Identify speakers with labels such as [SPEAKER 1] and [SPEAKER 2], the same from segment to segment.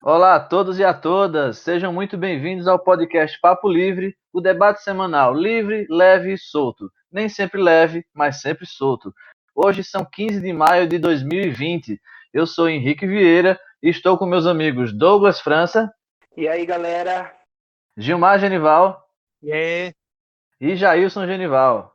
[SPEAKER 1] Olá a todos e a todas, sejam muito bem-vindos ao podcast Papo Livre, o debate semanal livre, leve e solto. Nem sempre leve, mas sempre solto. Hoje são 15 de maio de 2020. Eu sou Henrique Vieira e estou com meus amigos Douglas França,
[SPEAKER 2] E aí, galera?
[SPEAKER 1] Gilmar Genival
[SPEAKER 3] E aí,
[SPEAKER 1] e Jailson Genival.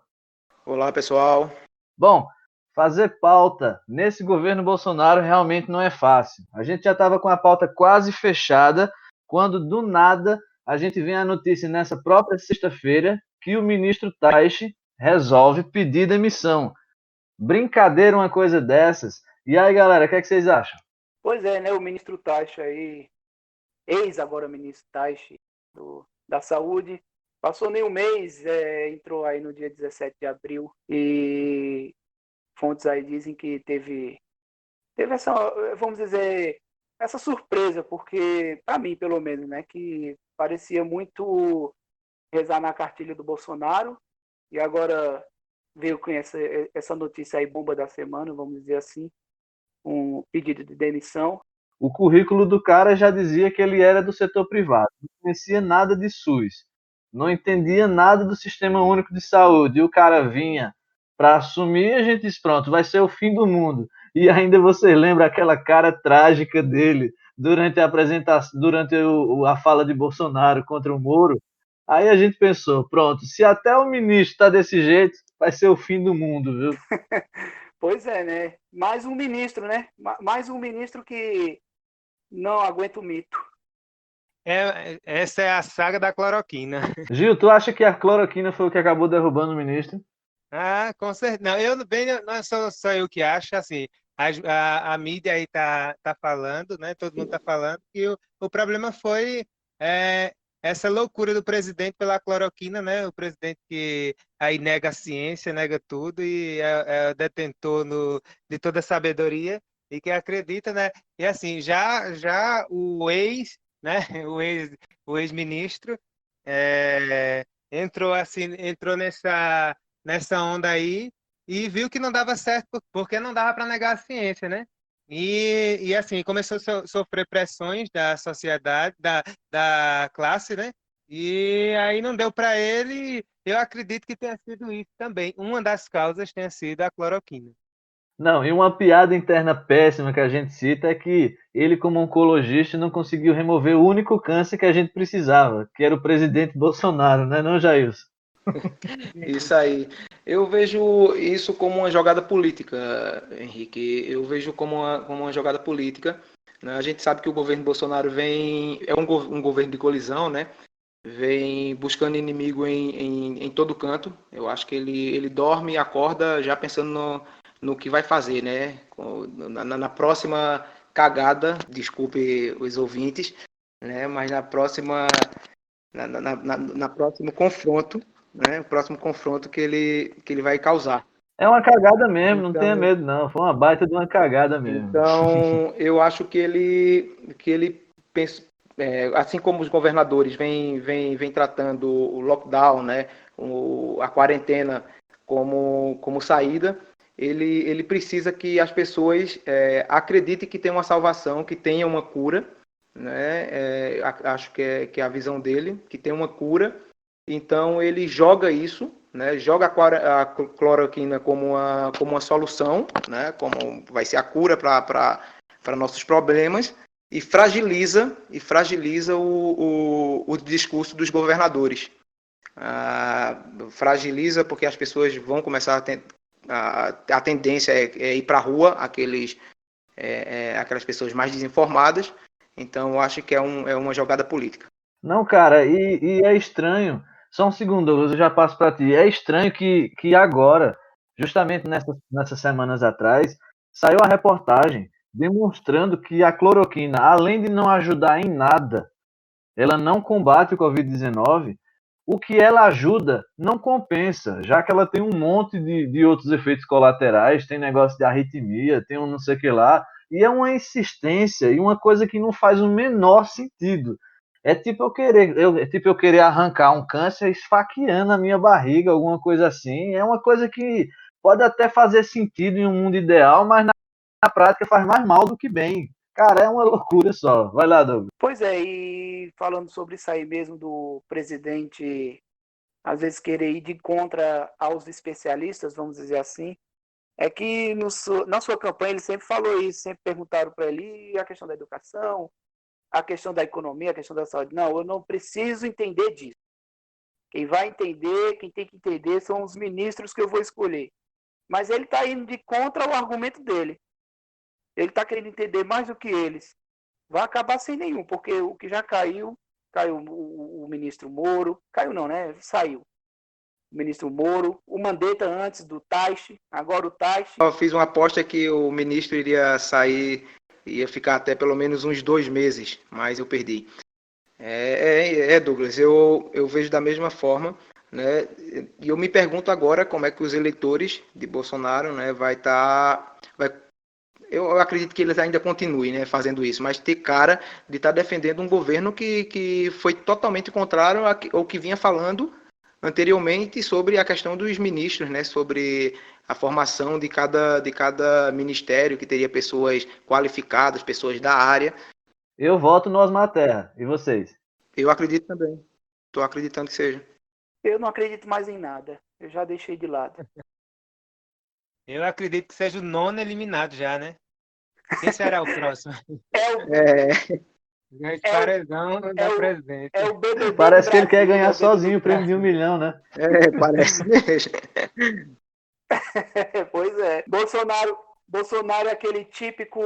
[SPEAKER 2] Olá, pessoal.
[SPEAKER 1] Bom, fazer pauta nesse governo Bolsonaro realmente não é fácil. A gente já estava com a pauta quase fechada, quando do nada a gente vem a notícia nessa própria sexta-feira que o ministro Taixe resolve pedir demissão. Brincadeira uma coisa dessas. E aí, galera, o que é que vocês acham?
[SPEAKER 2] Pois é, né? O ministro Taixe aí, agora ministro Taixe da Saúde, passou nem um mês, entrou aí no dia 17 de abril e fontes aí dizem que teve essa, vamos dizer, essa surpresa, porque, para mim, pelo menos, né, que parecia muito rezar na cartilha do Bolsonaro e agora veio com essa notícia aí, bomba da semana, vamos dizer assim, um pedido de demissão.
[SPEAKER 1] O currículo do cara já dizia que ele era do setor privado, não conhecia nada de SUS, não entendia nada do Sistema Único de Saúde, e o cara vinha para assumir e a gente disse, pronto, vai ser o fim do mundo. E ainda você lembra aquela cara trágica dele durante a apresentação, durante a fala de Bolsonaro contra o Moro? Aí a gente pensou, pronto, se até o ministro está desse jeito, vai ser o fim do mundo, viu?
[SPEAKER 2] Pois é, né? Mais um ministro, né? Mais um ministro que não aguenta o mito.
[SPEAKER 3] essa é a saga da cloroquina.
[SPEAKER 1] Gil, tu acha que a cloroquina foi o que acabou derrubando o ministro?
[SPEAKER 3] Ah, com certeza. Não, não é só eu que acho, assim, a mídia aí tá falando, né? Todo mundo tá falando que o problema foi é, essa loucura do presidente pela cloroquina, né? O presidente que aí nega a ciência, nega tudo e é detentor de toda a sabedoria e que acredita, né? E assim, já o ex, né? O ex-ministro entrou nessa onda aí e viu que não dava certo porque não dava para negar a ciência, né? E assim, começou a sofrer pressões da sociedade, da classe, né? E aí não deu para ele. Eu acredito que tenha sido isso também. Uma das causas tenha sido a cloroquina.
[SPEAKER 1] Não, e uma piada interna péssima que a gente cita é que ele, como oncologista, não conseguiu remover o único câncer que a gente precisava, que era o presidente Bolsonaro, né, não, Jailson?
[SPEAKER 4] Isso aí. Eu vejo isso como uma jogada política, Henrique. Eu vejo como uma jogada política, né? A gente sabe que o governo Bolsonaro um governo de colisão, né? Vem buscando inimigo em todo canto. Eu acho que ele dorme e acorda já pensando no que vai fazer, né? Na próxima cagada, desculpe os ouvintes, né? Mas na próximo confronto, né? O próximo confronto que ele vai causar.
[SPEAKER 1] É uma cagada mesmo, não tenha
[SPEAKER 4] Então,
[SPEAKER 1] medo não, foi uma baita de uma cagada mesmo.
[SPEAKER 4] então eu acho que ele pensa, assim como os governadores vêm tratando o lockdown, né? A quarentena como saída, ele precisa que as pessoas acreditem que tem uma salvação, que tenha uma cura, né? Acho que é a visão dele, que tem uma cura. Então ele joga isso, né? Joga a cloroquina como uma solução, né? Como vai ser a cura para nossos problemas e fragiliza o discurso dos governadores. Fragiliza porque as pessoas vão começar a tendência é ir para a rua, aquelas pessoas mais desinformadas. Então eu acho que é uma jogada política.
[SPEAKER 1] Não, cara, e é estranho, só um segundo, Douglas, eu já passo para ti, é estranho que agora, justamente nessas semanas atrás, saiu a reportagem demonstrando que a cloroquina, além de não ajudar em nada, ela não combate o Covid-19, o que ela ajuda não compensa, já que ela tem um monte de outros efeitos colaterais, tem negócio de arritmia, tem um não sei o que lá, e é uma insistência e uma coisa que não faz o menor sentido. É tipo eu querer arrancar um câncer esfaqueando a minha barriga, alguma coisa assim. É uma coisa que pode até fazer sentido em um mundo ideal, mas na prática faz mais mal do que bem. Cara, é uma loucura só. Vai lá, Douglas.
[SPEAKER 2] Pois é, e falando sobre isso aí mesmo do presidente às vezes querer ir de contra aos especialistas, vamos dizer assim, é que na sua campanha ele sempre falou isso, sempre perguntaram para ele a questão da educação, a questão da economia, a questão da saúde. Não, eu não preciso entender disso. Quem vai entender, quem tem que entender são os ministros que eu vou escolher. Mas ele está indo de contra o argumento dele. Ele está querendo entender mais do que eles. Vai acabar sem nenhum, porque o que já caiu o ministro Moro, caiu não, né? Saiu. O ministro Moro, o Mandetta antes do Taixe, agora o Taixe.
[SPEAKER 4] Eu fiz uma aposta que o ministro iria sair, ia ficar até pelo menos uns 2 meses, mas eu perdi. Douglas, eu vejo da mesma forma, né? E eu me pergunto agora como é que os eleitores de Bolsonaro, né, eu acredito que eles ainda continuem, né, fazendo isso, mas ter cara de estar defendendo um governo que foi totalmente contrário ao que vinha falando anteriormente sobre a questão dos ministros, né, sobre a formação de cada ministério, que teria pessoas qualificadas, pessoas da área.
[SPEAKER 1] Eu voto no Osmar Terra. E vocês?
[SPEAKER 4] Eu acredito também. Estou acreditando que seja.
[SPEAKER 2] Eu não acredito mais em nada. Eu já deixei de lado.
[SPEAKER 3] Eu acredito que seja o nono eliminado já, né? Quem será o próximo? Grande paredão da presidência.
[SPEAKER 2] É o BBB.
[SPEAKER 1] Parece que ele quer ganhar sozinho o prêmio de 1 milhão, né?
[SPEAKER 4] Parece mesmo.
[SPEAKER 2] Pois é. Bolsonaro é aquele típico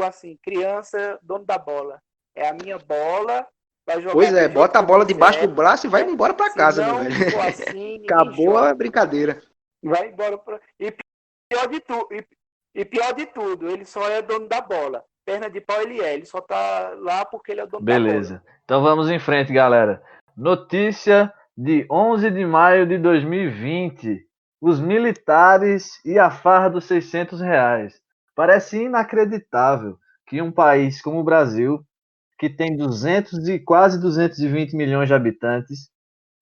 [SPEAKER 2] assim, criança, dono da bola. É a minha bola, vai jogar.
[SPEAKER 4] Pois é, bota a bola debaixo do braço e vai embora para casa, meu velho.
[SPEAKER 2] For assim,
[SPEAKER 4] acabou a brincadeira.
[SPEAKER 2] Vai embora E pior de tudo, ele só é dono da bola. Perna de pau ele só tá lá porque ele é dono da bola.
[SPEAKER 1] Beleza. Então vamos em frente, galera. Notícia de 11 de maio de 2020. Os militares e a farra dos R$600. Parece inacreditável que um país como o Brasil, que tem quase 220 milhões de habitantes,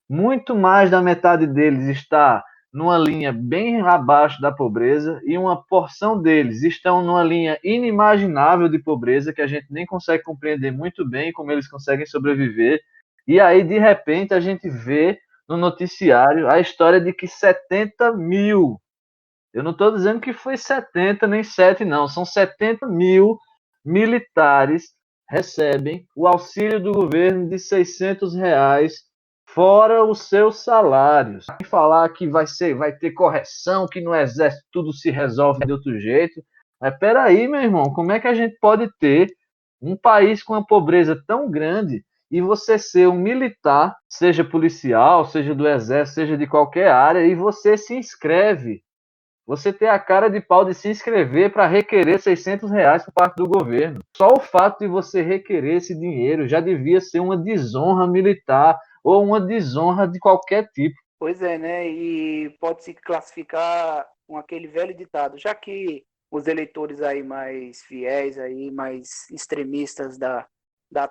[SPEAKER 1] muito mais da metade deles está numa linha bem abaixo da pobreza e uma porção deles estão numa linha inimaginável de pobreza que a gente nem consegue compreender muito bem como eles conseguem sobreviver. E aí, de repente, a gente vê no noticiário a história de que 70 mil, eu não estou dizendo que foi 70 nem 7 não, são 70 mil militares recebem o auxílio do governo de R$600 fora os seus salários. Falar que vai ter correção, que no exército tudo se resolve de outro jeito. Mas peraí, meu irmão, como é que a gente pode ter um país com uma pobreza tão grande e você ser um militar, seja policial, seja do exército, seja de qualquer área, e você se inscreve? Você ter a cara de pau de se inscrever para requerer R$600 por parte do governo. Só o fato de você requerer esse dinheiro já devia ser uma desonra militar ou uma desonra de qualquer tipo.
[SPEAKER 2] Pois é, né? E pode-se classificar com aquele velho ditado, já que os eleitores aí mais fiéis, aí, mais extremistas da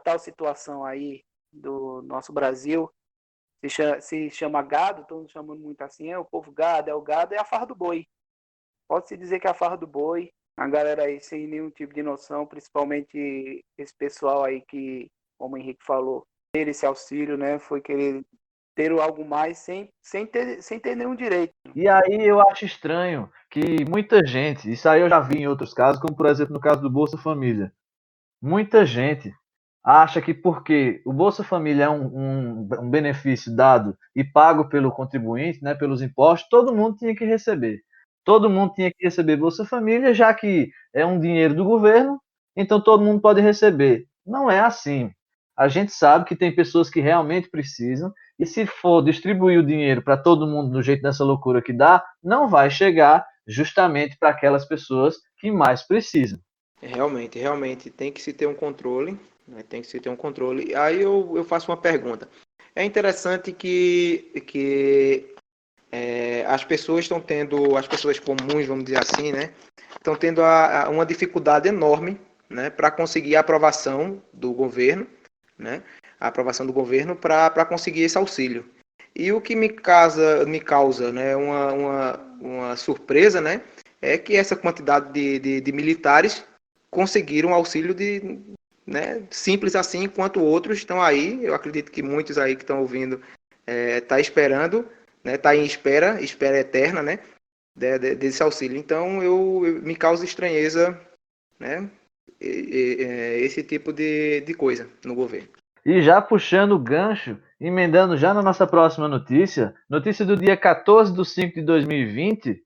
[SPEAKER 2] tal situação aí do nosso Brasil, se chama gado, estão chamando muito assim, é o povo gado, é o gado, é a farra do boi. Pode-se dizer que é a farra do boi, a galera aí sem nenhum tipo de noção, principalmente esse pessoal aí que, como o Henrique falou, ter esse auxílio, né, foi querer ter algo mais sem ter nenhum direito.
[SPEAKER 1] E aí eu acho estranho que muita gente, isso aí eu já vi em outros casos, como por exemplo no caso do Bolsa Família, muita gente acha que porque o Bolsa Família é um benefício dado e pago pelo contribuinte, né, pelos impostos, todo mundo tinha que receber. Todo mundo tinha que receber Bolsa Família, já que é um dinheiro do governo, então todo mundo pode receber. Não é assim. A gente sabe que tem pessoas que realmente precisam, e se for distribuir o dinheiro para todo mundo do jeito dessa loucura que dá, não vai chegar justamente para aquelas pessoas que mais precisam.
[SPEAKER 4] Realmente tem que se ter um controle, né? Tem que se ter um controle. Aí eu faço uma pergunta. É interessante que as pessoas estão tendo, as pessoas comuns, vamos dizer assim, né, estão tendo uma dificuldade enorme, né, para conseguir a aprovação do governo, né, a aprovação do governo para conseguir esse auxílio. E o que me causa, né, uma surpresa, né, é que essa quantidade de militares conseguir um auxílio né, simples assim, enquanto outros estão aí. Eu acredito que muitos aí que estão ouvindo tá esperando, né, tá em espera eterna, né, desse auxílio. Então, me causa estranheza, né, esse tipo de coisa no governo.
[SPEAKER 1] E já puxando o gancho, emendando já na nossa próxima notícia, notícia do dia 14/5/2020,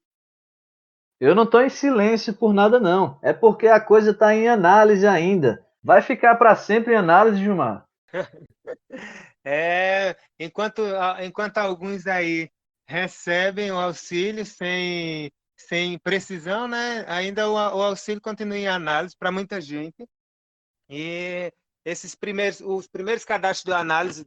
[SPEAKER 1] eu não estou em silêncio por nada não, é porque a coisa está em análise ainda. Vai ficar para sempre em análise, Gilmar.
[SPEAKER 3] Enquanto alguns aí recebem o auxílio sem precisão, né? Ainda o auxílio continua em análise para muita gente. E os primeiros cadastros da análise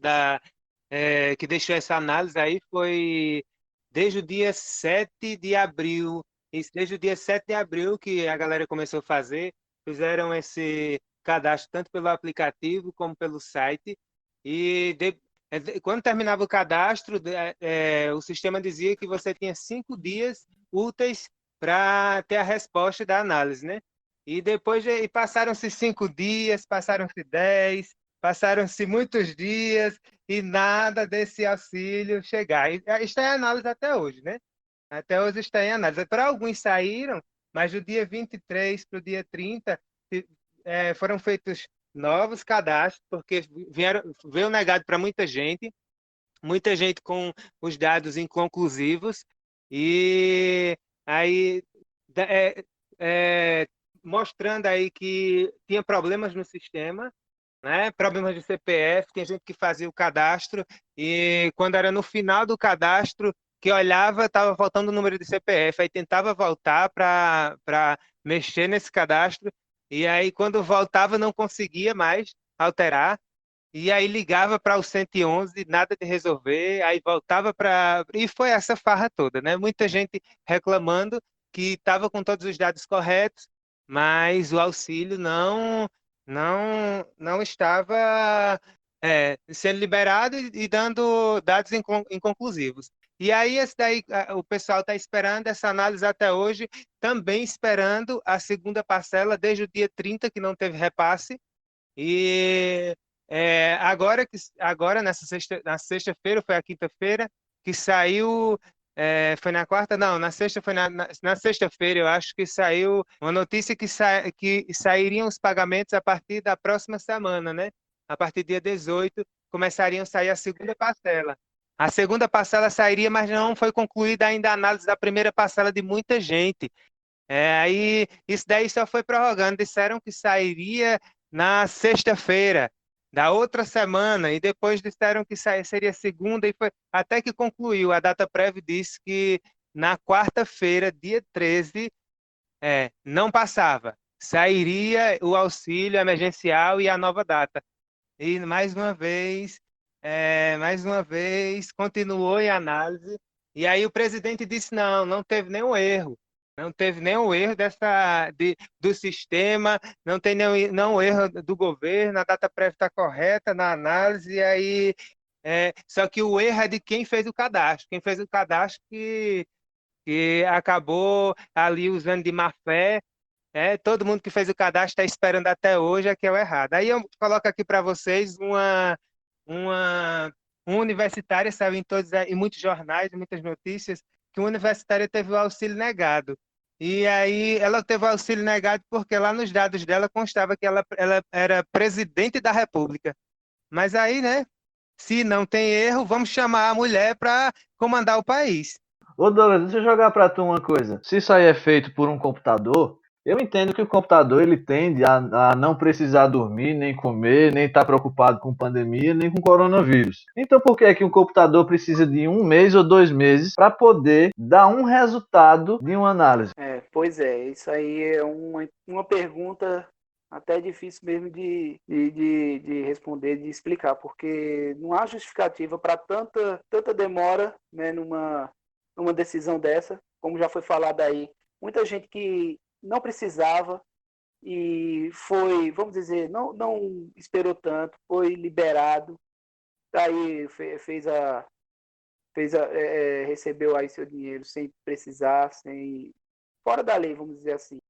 [SPEAKER 3] que deixou essa análise aí foi desde o dia 7 de abril. Isso, desde o dia 7 de abril que a galera começou a fazer, fizeram esse cadastro tanto pelo aplicativo como pelo site. E quando terminava o cadastro, o sistema dizia que você tinha 5 dias úteis para ter a resposta da análise, né? E depois passaram-se 5 dias, passaram-se 10, passaram-se muitos dias e nada desse auxílio chegar. E está em análise até hoje, né? Até hoje está em análise. Para alguns saíram, mas do dia 23 para o dia 30 foram feitos novos cadastros, porque veio negado para muita gente com os dados inconclusivos, e aí é, é, mostrando aí que tinha problemas no sistema, né? Problemas de CPF, tem gente que fazia o cadastro e quando era no final do cadastro que olhava, estava faltando o número de CPF, aí tentava voltar para mexer nesse cadastro e aí quando voltava não conseguia mais alterar. E aí ligava para o 111, nada de resolver, aí voltava para. E foi essa farra toda, né? Muita gente reclamando que estava com todos os dados corretos, mas o auxílio não estava sendo liberado e dando dados inconclusivos. E aí, esse daí, o pessoal está esperando essa análise até hoje, também esperando a segunda parcela desde o dia 30, que não teve repasse. E agora na sexta-feira, foi a quinta-feira, que saiu. Foi na quarta? Não, na sexta foi na sexta-feira, eu acho que saiu uma notícia que sairiam os pagamentos a partir da próxima semana, né? A partir do dia 18, começariam a sair a segunda parcela. A segunda parcela sairia, mas não foi concluída ainda a análise da primeira parcela de muita gente. Aí isso daí só foi prorrogando. Disseram que sairia na sexta-feira da outra semana e depois disseram que seria segunda e foi até que concluiu. A data prévia disse que na quarta-feira, dia 13, não passava. Sairia o auxílio emergencial e a nova data. E mais uma vez, continuou em análise. E aí o presidente disse: não teve nenhum erro. Não teve nenhum erro do sistema, não tem nenhum erro do governo, a data prévia está correta na análise, e aí. Só que o erro é de quem fez o cadastro. Quem fez o cadastro que acabou ali usando de má fé. Todo mundo que fez o cadastro está esperando até hoje, é que é o errado. Aí eu coloco aqui para vocês uma, uma universitária, saiu em muitos jornais, em muitas notícias, que uma universitária teve o auxílio negado. E aí ela teve o auxílio negado porque lá nos dados dela constava que ela era presidente da República. Mas aí, né, se não tem erro, vamos chamar a mulher para comandar o país.
[SPEAKER 1] Ô Douglas, deixa eu jogar pra tu uma coisa. Se isso aí é feito por um computador, eu entendo que o computador ele tende a não precisar dormir, nem comer, nem estar preocupado com pandemia, nem com coronavírus. Então por que é que um computador precisa de 1 mês ou 2 meses para poder dar um resultado de uma análise?
[SPEAKER 2] Pois é, isso aí é uma pergunta até difícil mesmo de responder, de explicar, porque não há justificativa para tanta demora, né, numa decisão dessa, como já foi falado aí. Muita gente que não precisava e foi, vamos dizer, não esperou tanto, foi liberado, aí recebeu aí seu dinheiro sem precisar, fora da lei, vamos dizer assim.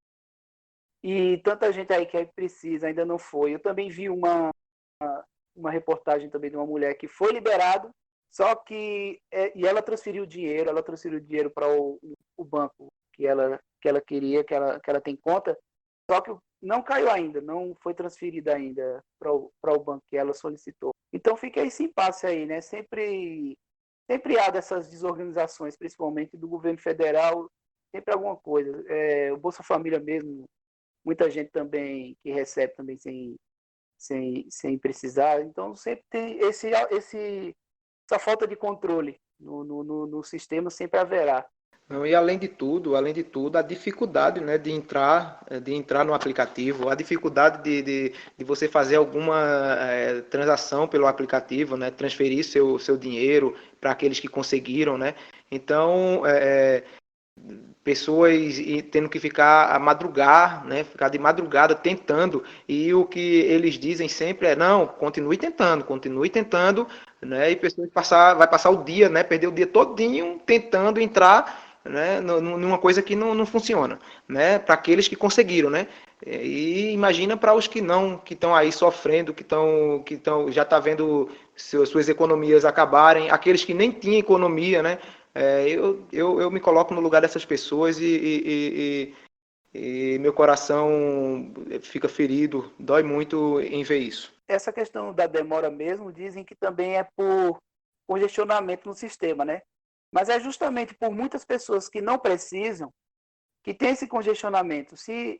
[SPEAKER 2] e tanta gente aí que precisa ainda não foi. Eu também vi uma reportagem também de uma mulher que foi liberado, só que e ela transferiu dinheiro para o banco que ela queria, que ela tem conta, só que não caiu ainda, não foi transferida ainda para o banco que ela solicitou. Então fica esse impasse aí, né? Sempre há dessas desorganizações, principalmente do governo federal, sempre alguma coisa. O Bolsa Família mesmo, muita gente também que recebe também sem precisar. Então sempre tem essa falta de controle no sistema, sempre haverá.
[SPEAKER 4] Não, e além de tudo, a dificuldade, né, de entrar no aplicativo, a dificuldade de você fazer alguma transação pelo aplicativo, né, transferir seu dinheiro para aqueles que conseguiram, né? Então, pessoas tendo que ficar a madrugar, né, ficar de madrugada tentando, e o que eles dizem sempre é, não, continue tentando, né, e pessoas vai passar o dia, né, perder o dia todinho tentando entrar, né, numa coisa que não funciona, né, para aqueles que conseguiram, né, e imagina para os que não, que estão aí sofrendo, já tá vendo suas economias acabarem, aqueles que nem tinham economia, né, eu me coloco no lugar dessas pessoas e meu coração fica ferido, dói muito em ver isso.
[SPEAKER 2] Essa questão da demora mesmo, dizem que também é por congestionamento no sistema, né? Mas é justamente por muitas pessoas que não precisam que tem esse congestionamento. Se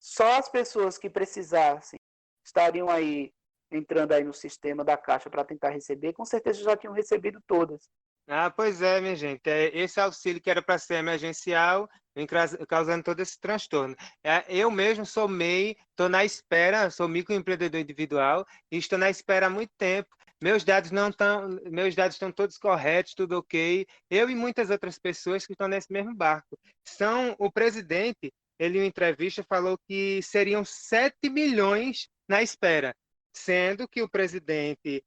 [SPEAKER 2] só as pessoas que precisassem estariam aí entrando aí no sistema da Caixa para tentar receber, com certeza já tinham recebido todas.
[SPEAKER 3] Ah, pois é, minha gente. Esse auxílio que era para ser emergencial vem causando todo esse transtorno. Eu mesmo sou MEI, estou na espera, sou microempreendedor individual e estou na espera há muito tempo. Meus dados estão todos corretos, tudo ok. Eu e muitas outras pessoas que estão nesse mesmo barco. O presidente, ele em entrevista falou que seriam 7 milhões na espera, sendo que o presidente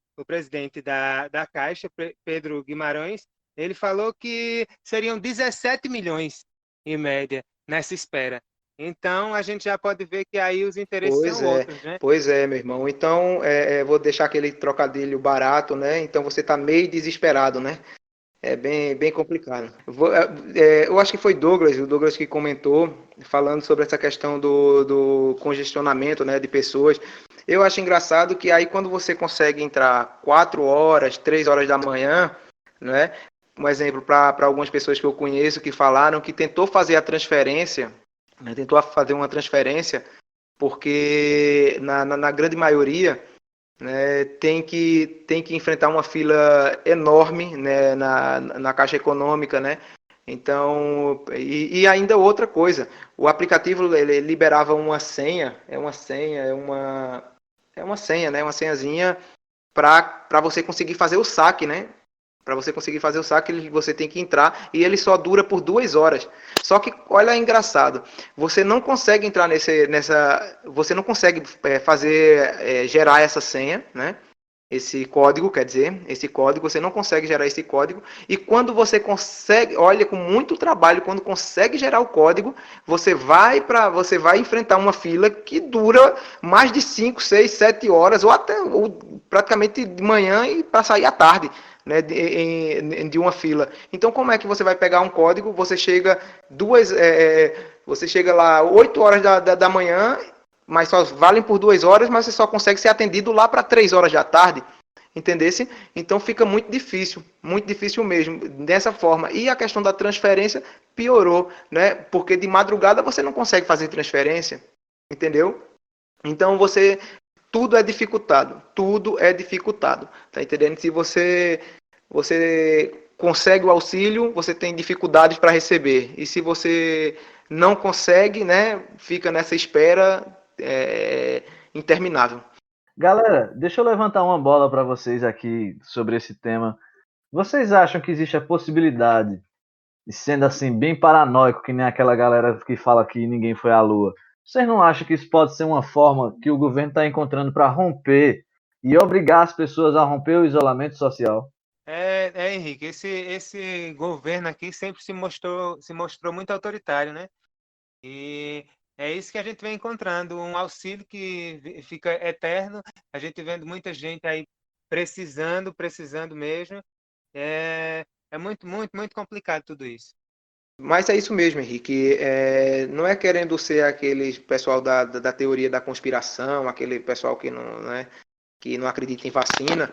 [SPEAKER 3] da Caixa, Pedro Guimarães, ele falou que seriam 17 milhões, em média, nessa espera. Então, a gente já pode ver que aí os interesses são outros, né?
[SPEAKER 4] Pois é, meu irmão. Então, vou deixar aquele trocadilho barato, né? Então você está meio desesperado, né? É bem complicado. Eu acho que foi o Douglas que comentou, falando sobre essa questão do congestionamento, né, de pessoas. Eu acho engraçado que aí quando você consegue entrar 4 horas, 3 horas da manhã, né? Um exemplo para algumas pessoas que eu conheço que falaram que tentou fazer a transferência, né, tentou fazer uma transferência, porque na grande maioria, né, tem que enfrentar uma fila enorme, né, na Caixa Econômica, né? Então, e ainda outra coisa, o aplicativo ele liberava uma senha, uma senha, né, uma senhazinha para você conseguir fazer o saque, né? Para você conseguir fazer o saque, você tem que entrar e ele só dura por 2 horas. Só que, olha, é engraçado, você não consegue entrar você não consegue gerar essa senha, né? Esse código, quer dizer, esse código, você não consegue gerar esse código, e quando você consegue, olha, com muito trabalho, quando consegue gerar o código, você vai enfrentar uma fila que dura mais de 5, 6, 7 horas, ou praticamente de manhã e para sair à tarde, né, de uma fila. Então, como é que você vai pegar um código, você chega lá 8 horas da manhã, mas só valem por 2 horas, mas você só consegue ser atendido lá para 3 horas da tarde, entendesse? Então fica muito difícil mesmo, dessa forma. E a questão da transferência piorou, né? Porque de madrugada você não consegue fazer transferência, entendeu? Então tudo é dificultado, tá entendendo? Se você consegue o auxílio, você tem dificuldades para receber. E se você não consegue, né, fica nessa espera interminável.
[SPEAKER 1] Galera, deixa eu levantar uma bola para vocês aqui sobre esse tema. Vocês acham que existe a possibilidade, e sendo assim bem paranoico, que nem aquela galera que fala que ninguém foi à Lua, vocês não acham que isso pode ser uma forma que o governo está encontrando para romper e obrigar as pessoas a romper o isolamento social?
[SPEAKER 3] Henrique, esse governo aqui sempre se mostrou muito autoritário, né? E É isso que a gente vem encontrando, um auxílio que fica eterno, a gente vendo muita gente aí precisando mesmo. É muito, muito, muito complicado tudo isso.
[SPEAKER 4] Mas é isso mesmo, Henrique. Não é querendo ser aquele pessoal da teoria da conspiração, aquele pessoal que não, né, que não acredita em vacina,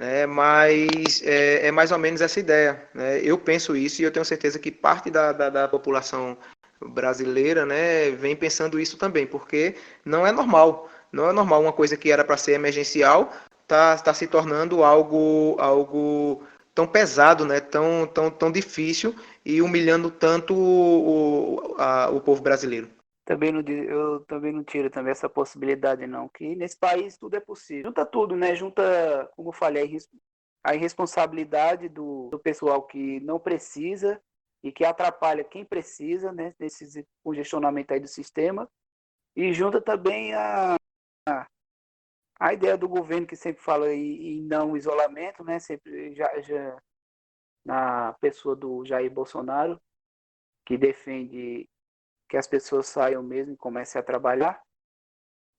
[SPEAKER 4] né, mas é mais ou menos essa ideia. Né? Eu penso isso e eu tenho certeza que parte da população brasileira, né, vem pensando isso também, porque não é normal. Não é normal uma coisa que era para ser emergencial tá se tornando algo tão pesado, né, tão difícil e humilhando tanto o povo brasileiro.
[SPEAKER 2] Eu também não tiro também essa possibilidade, não. Que nesse país tudo é possível. Junta tudo, né? Junta, como eu falei, a irresponsabilidade do pessoal que não precisa e que atrapalha quem precisa, né? Nesse congestionamento aí do sistema. E junta também a ideia do governo que sempre fala em não isolamento, né? Sempre já na pessoa do Jair Bolsonaro, que defende que as pessoas saiam mesmo e comecem a trabalhar.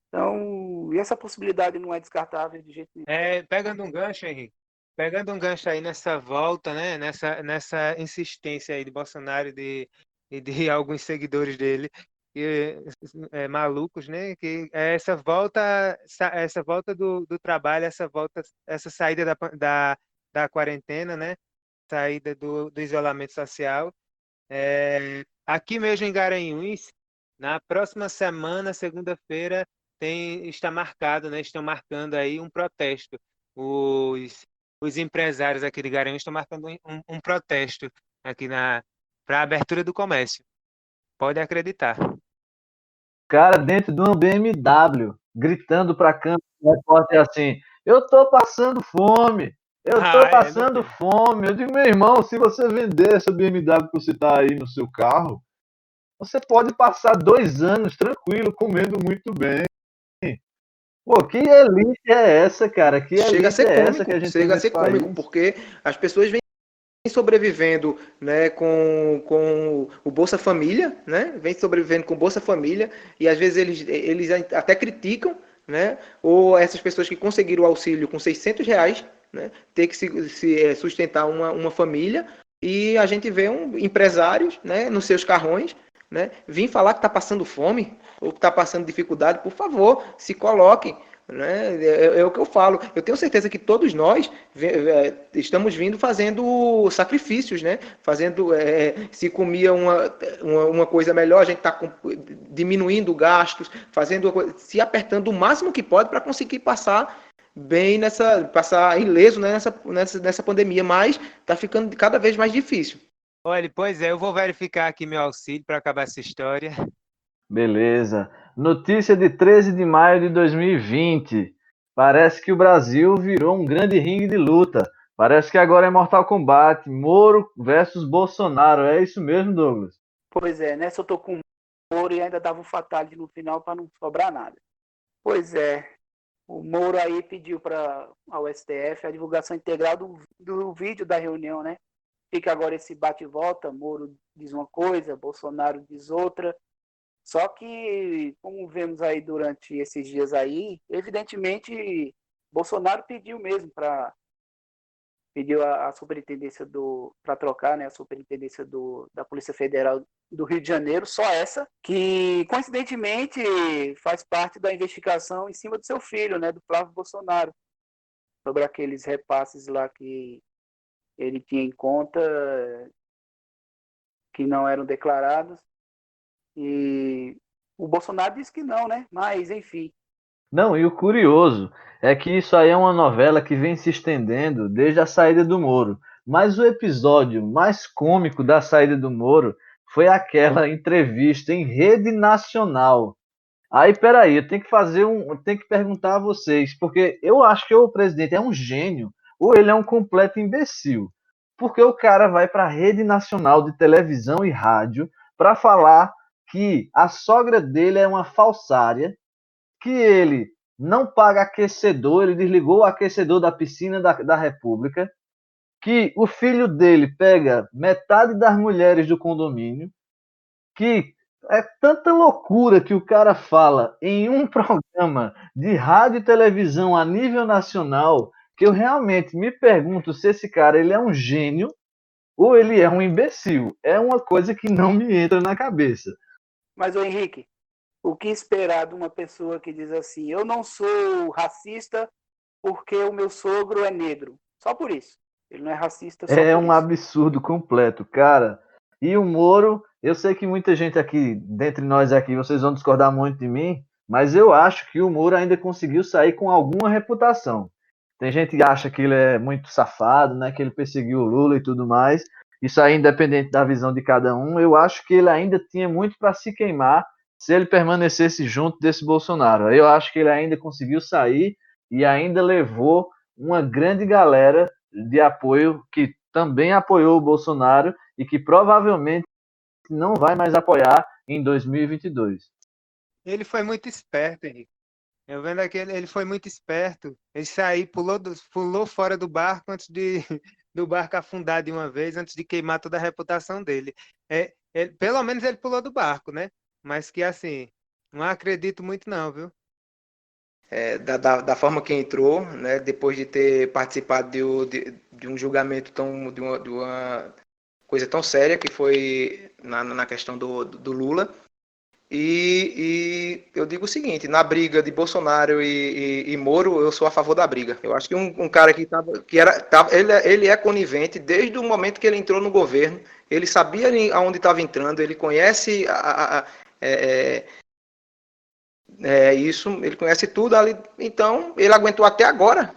[SPEAKER 2] Então, e essa possibilidade não é descartável de jeito nenhum.
[SPEAKER 3] Pegando um gancho, Henrique, pegando um gancho aí nessa volta, né, nessa insistência aí de Bolsonaro e de alguns seguidores dele, que, malucos, né, que é essa volta do trabalho, essa saída da quarentena, né, saída do isolamento social. Aqui mesmo em Garanhuns, na próxima semana, segunda-feira, está marcado, né? Estão marcando aí um protesto. Os empresários aqui de Garanhuns estão marcando um protesto aqui para a abertura do comércio. Pode acreditar.
[SPEAKER 1] Cara dentro de uma BMW, gritando pra câmera do repórter assim: eu tô passando fome, eu tô
[SPEAKER 3] Meu
[SPEAKER 1] passando
[SPEAKER 3] Deus.
[SPEAKER 1] fome. Eu digo, meu irmão, se você vender essa BMW que você tá aí no seu carro, você pode passar 2 anos tranquilo, comendo muito bem. Pô, que elite é essa, cara? Que
[SPEAKER 4] Chega a
[SPEAKER 1] elite
[SPEAKER 4] ser
[SPEAKER 1] é essa que
[SPEAKER 4] cômico,
[SPEAKER 1] a gente tem
[SPEAKER 4] chega a
[SPEAKER 1] nesse
[SPEAKER 4] ser cômico,
[SPEAKER 1] país?
[SPEAKER 4] porque as pessoas vêm sobrevivendo, né, com o Bolsa Família, né, vem sobrevivendo com o Bolsa Família, e às vezes eles até criticam, né, ou essas pessoas que conseguiram o auxílio com R$ 600, né, ter que se sustentar uma família, e a gente vê empresários, né, nos seus carrões, né, vir falar que está passando fome, ou que está passando dificuldade. Por favor, se coloquem, né? É o que eu falo. Eu tenho certeza que todos nós estamos vindo fazendo sacrifícios, né? Fazendo, se comia uma coisa melhor, a gente está diminuindo gastos, se apertando o máximo que pode para conseguir passar bem passar ileso, né, nessa pandemia, mas está ficando cada vez mais difícil.
[SPEAKER 3] Olha, pois é, eu vou verificar aqui meu auxílio para acabar essa história.
[SPEAKER 1] Beleza. Notícia de 13 de maio de 2020. Parece que o Brasil virou um grande ringue de luta. Parece que agora é Mortal Kombat, Moro versus Bolsonaro. É isso mesmo, Douglas?
[SPEAKER 2] Pois é, nessa eu tô com o Moro e ainda dava um fatality no final para não sobrar nada. Pois é, o Moro aí pediu para ao STF a divulgação integral do vídeo da reunião, né? Fica agora esse bate e volta, Moro diz uma coisa, Bolsonaro diz outra. Só que, como vemos aí durante esses dias aí, evidentemente Bolsonaro pediu mesmo pediu a superintendência para trocar, né, a superintendência da Polícia Federal do Rio de Janeiro, só essa, que coincidentemente faz parte da investigação em cima do seu filho, né, do Flávio Bolsonaro, sobre aqueles repasses lá que ele tinha em conta que não eram declarados. E o Bolsonaro disse que não, né? Mas enfim.
[SPEAKER 1] Não, e o curioso é que isso aí é uma novela que vem se estendendo desde a saída do Moro. Mas o episódio mais cômico da saída do Moro foi aquela entrevista em rede nacional. Aí, peraí, eu tenho que perguntar a vocês, porque eu acho que o presidente é um gênio ou ele é um completo imbecil. Porque o cara vai para a rede nacional de televisão e rádio para falar que a sogra dele é uma falsária, que ele não paga aquecedor, ele desligou o aquecedor da piscina da República, que o filho dele pega metade das mulheres do condomínio, que é tanta loucura que o cara fala em um programa de rádio e televisão a nível nacional que eu realmente me pergunto se esse cara ele é um gênio ou ele é um imbecil. É uma coisa que não me entra na cabeça.
[SPEAKER 2] Mas, ô Henrique, o que esperar de uma pessoa que diz assim, eu não sou racista porque o meu sogro é negro? Só por isso. Ele não é racista só
[SPEAKER 1] É
[SPEAKER 2] por
[SPEAKER 1] um
[SPEAKER 2] isso.
[SPEAKER 1] absurdo completo, cara. E o Moro, eu sei que muita gente aqui, dentre nós aqui, vocês vão discordar muito de mim, mas eu acho que o Moro ainda conseguiu sair com alguma reputação. Tem gente que acha que ele é muito safado, né, que ele perseguiu o Lula e tudo mais. Isso aí, independente da visão de cada um, eu acho que ele ainda tinha muito para se queimar se ele permanecesse junto desse Bolsonaro. Eu acho que ele ainda conseguiu sair e ainda levou uma grande galera de apoio que também apoiou o Bolsonaro e que provavelmente não vai mais apoiar em 2022.
[SPEAKER 3] Ele foi muito esperto, Henrique. Eu vendo aqui, ele foi muito esperto. Ele saiu, pulou fora do barco antes do barco afundar de uma vez, antes de queimar toda a reputação dele. Pelo menos ele pulou do barco, né? Mas que assim, não acredito muito não, viu?
[SPEAKER 4] Da forma que entrou, né, depois de ter participado de um julgamento de uma coisa tão séria que foi na questão do Lula. E eu digo o seguinte, na briga de Bolsonaro e Moro, eu sou a favor da briga. Eu acho que um cara ele é conivente desde o momento que ele entrou no governo, ele sabia aonde estava entrando, ele conhece isso, ele conhece tudo ali, então ele aguentou até agora.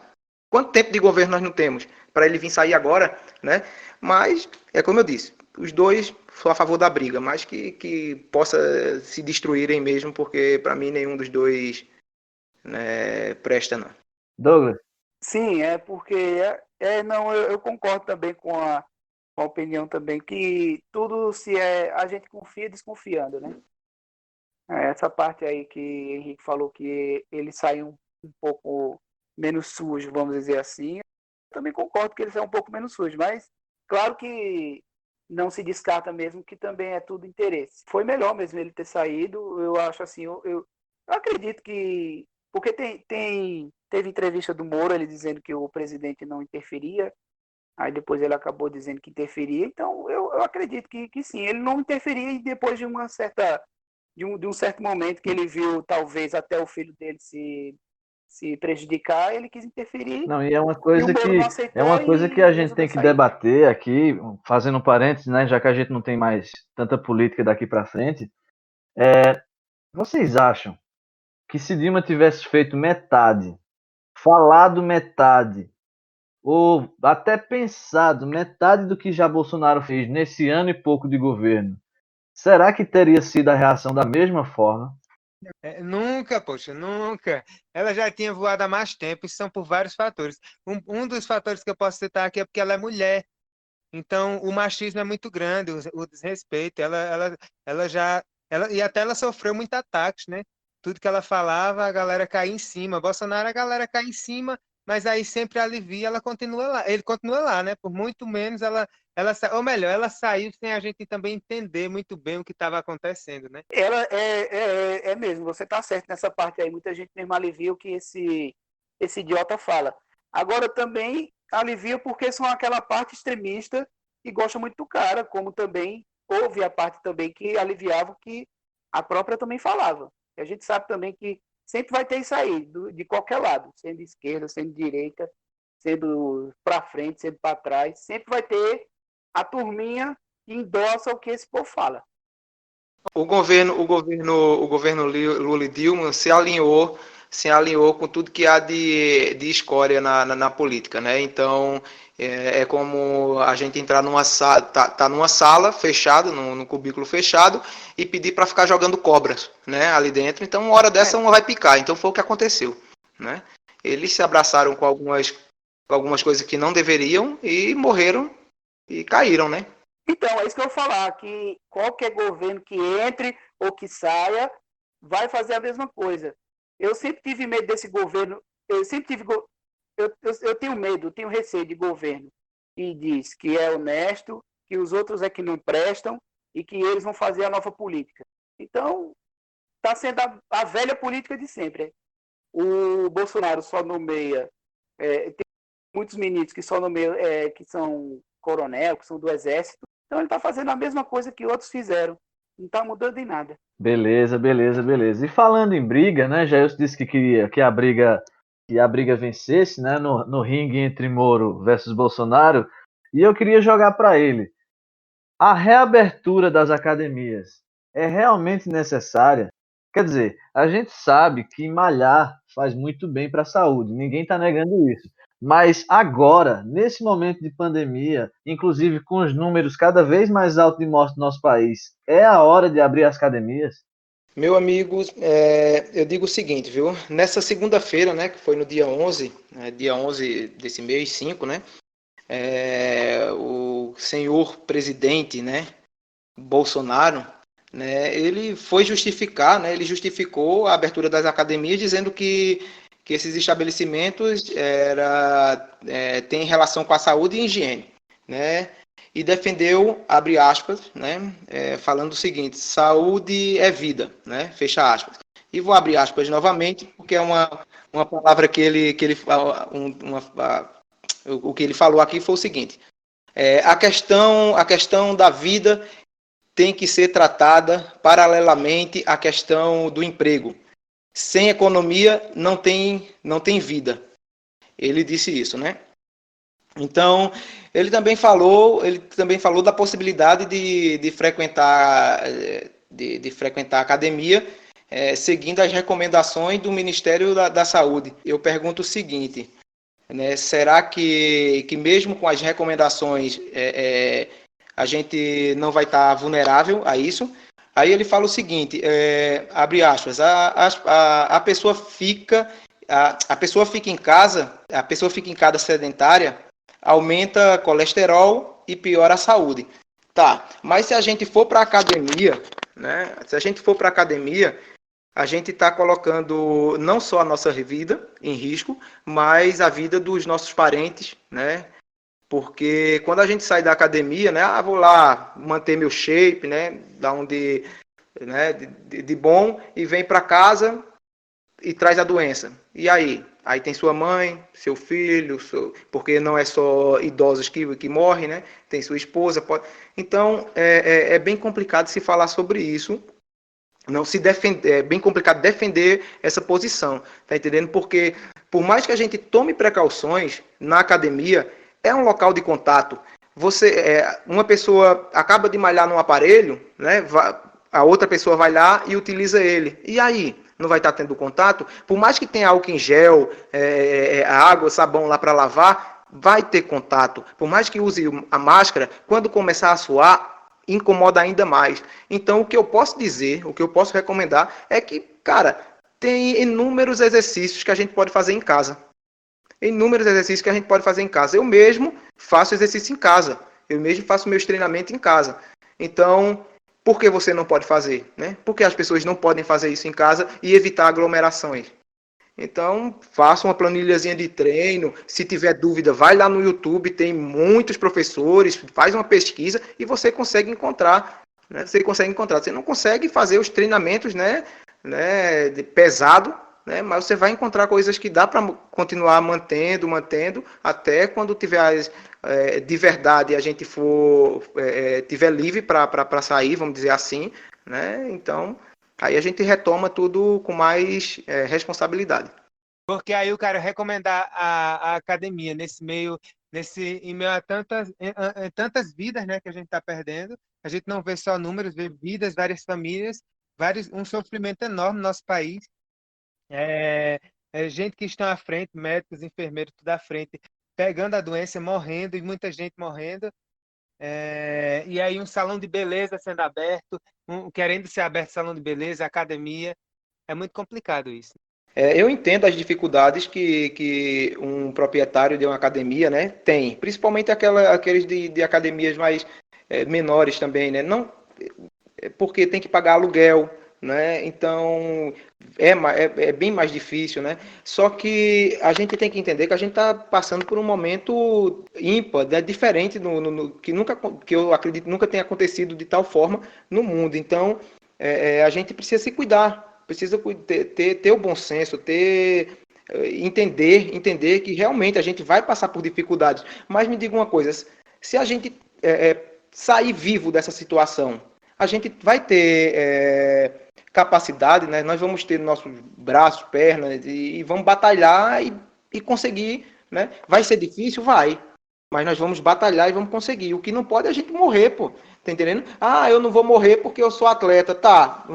[SPEAKER 4] Quanto tempo de governo nós não temos para ele vir sair agora, né? Mas é como eu disse, os dois sou a favor da briga, mas que possa se destruírem mesmo, porque para mim nenhum dos dois, né, presta não.
[SPEAKER 1] Douglas?
[SPEAKER 2] Sim, é porque não, eu concordo também com a opinião também que tudo se a gente confia desconfiando, né? Essa parte aí que o Henrique falou que ele saiu um pouco menos sujo, vamos dizer assim, eu também concordo que ele saiu um pouco menos sujo, mas claro que não se descarta mesmo que também é tudo interesse. Foi melhor mesmo ele ter saído, eu acho assim, eu acredito que porque teve entrevista do Moro, ele dizendo que o presidente não interferia, aí depois ele acabou dizendo que interferia, então eu acredito que sim, ele não interferia e depois de uma certa de um certo momento que ele viu talvez até o filho dele se prejudicar, ele quis interferir
[SPEAKER 1] Não, e
[SPEAKER 2] e o Moro não
[SPEAKER 1] é
[SPEAKER 2] aceitou
[SPEAKER 1] uma coisa que a
[SPEAKER 2] e
[SPEAKER 1] gente
[SPEAKER 2] resolveu
[SPEAKER 1] tem que
[SPEAKER 2] sair.
[SPEAKER 1] debater aqui, fazendo um parênteses, né, já que a gente não tem mais tanta política daqui para frente. Vocês acham que se Dilma tivesse feito metade, falado metade, ou até pensado metade do que já Bolsonaro fez nesse ano e pouco de governo, será que teria sido a reação da mesma forma?
[SPEAKER 3] Nunca, poxa, nunca. Ela já tinha voado há mais tempo, isso são por vários fatores. Um dos fatores que eu posso citar aqui é porque ela é mulher. Então, o machismo é muito grande, o desrespeito. E até ela sofreu muito ataques, né? Tudo que ela falava, a galera caía em cima. Bolsonaro, a galera cai em cima, mas aí sempre alivia, ela continua lá. Ele continua lá, né? Por muito menos ou melhor, ela saiu sem a gente também entender muito bem o que estava acontecendo, né?
[SPEAKER 2] Ela é mesmo, você está certo nessa parte aí. Muita gente mesmo alivia o que esse idiota fala. Agora também alivia porque são aquela parte extremista que gosta muito do cara, como também houve a parte também que aliviava o que a própria também falava. E a gente sabe também que sempre vai ter isso aí, de qualquer lado, sendo esquerda, sendo direita, sendo para frente, sendo para trás, sempre vai ter a turminha que endossa o que esse povo fala.
[SPEAKER 4] O governo Lula e Dilma se alinhou com tudo que há de escória na política, né? Então é como a gente entrar numa sala, tá numa sala fechada, num cubículo fechado e pedir para ficar jogando cobras, né? Ali dentro. Então uma hora dessa uma vai picar. Então foi o que aconteceu, né? Eles se abraçaram com algumas coisas que não deveriam e morreram e caíram, né?
[SPEAKER 2] Então, é isso que eu vou falar, que qualquer governo que entre ou que saia vai fazer a mesma coisa. Eu sempre tive medo desse governo, eu sempre tive, eu tenho medo, eu tenho receio de governo que diz que é honesto, que os outros é que não prestam e que eles vão fazer a nova política. Então, está sendo a velha política de sempre. O Bolsonaro só nomeia, tem muitos ministros que só nomeiam, que são coronel, que são do exército. Então ele está fazendo a mesma coisa que outros fizeram. Não está mudando em nada.
[SPEAKER 1] Beleza, beleza, beleza. E falando em briga, né? Jailson disse que queria que a briga vencesse, né? No ringue entre Moro versus Bolsonaro. E eu queria jogar para ele. A reabertura das academias é realmente necessária? Quer dizer, a gente sabe que malhar faz muito bem para a saúde, ninguém está negando isso. Mas agora, nesse momento de pandemia, inclusive com os números cada vez mais altos de mortes no nosso país, é a hora de abrir as academias?
[SPEAKER 4] Meu amigo, eu digo o seguinte, viu? Nessa segunda-feira, né, que foi no dia 11, dia 11 desse mês, 5, né, o senhor presidente, né, Bolsonaro, né, ele foi justificar, né, ele justificou a abertura das academias dizendo que esses estabelecimentos têm relação com a saúde e higiene, né, e defendeu, abre aspas, né, falando o seguinte: saúde é vida, né, fecha aspas. E vou abrir aspas novamente, porque é uma palavra que ele o que ele falou aqui foi o seguinte: a questão da vida tem que ser tratada paralelamente à questão do emprego. Sem economia não tem vida. Ele disse isso, né? Então, ele também falou da possibilidade de frequentar a academia, seguindo as recomendações do Ministério da Saúde. Eu pergunto o seguinte, né, será que mesmo com as recomendações a gente não vai estar vulnerável a isso? Aí ele fala o seguinte, abre aspas, a pessoa fica em casa, a pessoa fica em casa sedentária, aumenta colesterol e piora a saúde. Tá, mas se a gente for para a academia, né? Se a gente for para a academia, a gente está colocando não só a nossa vida em risco, mas a vida dos nossos parentes, né? Porque quando a gente sai da academia, né? Vou lá manter meu shape, né? Dar um de bom, e vem para casa e traz a doença. E aí? Aí tem sua mãe, seu filho, porque não é só idosos que morrem, né? Tem sua esposa. Então, é bem complicado se falar sobre isso. Não se defender, é bem complicado defender essa posição, tá entendendo? Porque por mais que a gente tome precauções na academia, é um local de contato. Uma pessoa acaba de malhar num aparelho, né? A outra pessoa vai lá e utiliza ele. E aí? Não vai estar tendo contato? Por mais que tenha álcool em gel, água, sabão lá para lavar, vai ter contato. Por mais que use a máscara, quando começar a suar, incomoda ainda mais. Então, o que eu posso dizer, o que eu posso recomendar é que, cara, tem inúmeros exercícios que a gente pode fazer em casa. Inúmeros exercícios que a gente pode fazer em casa. Eu mesmo faço exercício em casa. Eu mesmo faço meus treinamentos em casa. Então, por que você não pode fazer, né? Por que as pessoas não podem fazer isso em casa e evitar aglomerações? Então, faça uma planilhazinha de treino. Se tiver dúvida, vai lá no YouTube, tem muitos professores, faz uma pesquisa e você consegue encontrar. Né? Você não consegue fazer os treinamentos, né, pesado, né, mas você vai encontrar coisas que dá para continuar mantendo, até quando tiver de verdade a gente tiver livre para sair, vamos dizer assim, né? Então, aí a gente retoma tudo com mais responsabilidade.
[SPEAKER 3] Porque aí eu quero recomendar a academia em meio a tantas vidas, né, que a gente está perdendo. A gente não vê só números, vê vidas, várias famílias, um sofrimento enorme no nosso país. Gente que está à frente, médicos, enfermeiros, tudo à frente, pegando a doença, morrendo, e muita gente morrendo. E aí um salão de beleza sendo aberto, querendo ser aberto salão de beleza, academia. É muito complicado isso.
[SPEAKER 4] Eu entendo as dificuldades que um proprietário de uma academia, né, tem, principalmente aqueles de academias mais menores também, né? Não, porque tem que pagar aluguel, né? Então é bem mais difícil, né? Só que a gente tem que entender que a gente está passando por um momento ímpar, né? Diferente que eu acredito nunca tenha acontecido de tal forma no mundo. Então a gente precisa se cuidar, precisa ter o bom senso, entender que realmente a gente vai passar por dificuldades. Mas me diga uma coisa, se a gente sair vivo dessa situação, a gente vai ter capacidade, né? Nós vamos ter nossos braços, pernas e vamos batalhar e conseguir, né? Vai ser difícil? Vai. Mas nós vamos batalhar e vamos conseguir. O que não pode é a gente morrer, pô. Tá entendendo? Ah, eu não vou morrer porque eu sou atleta. Tá.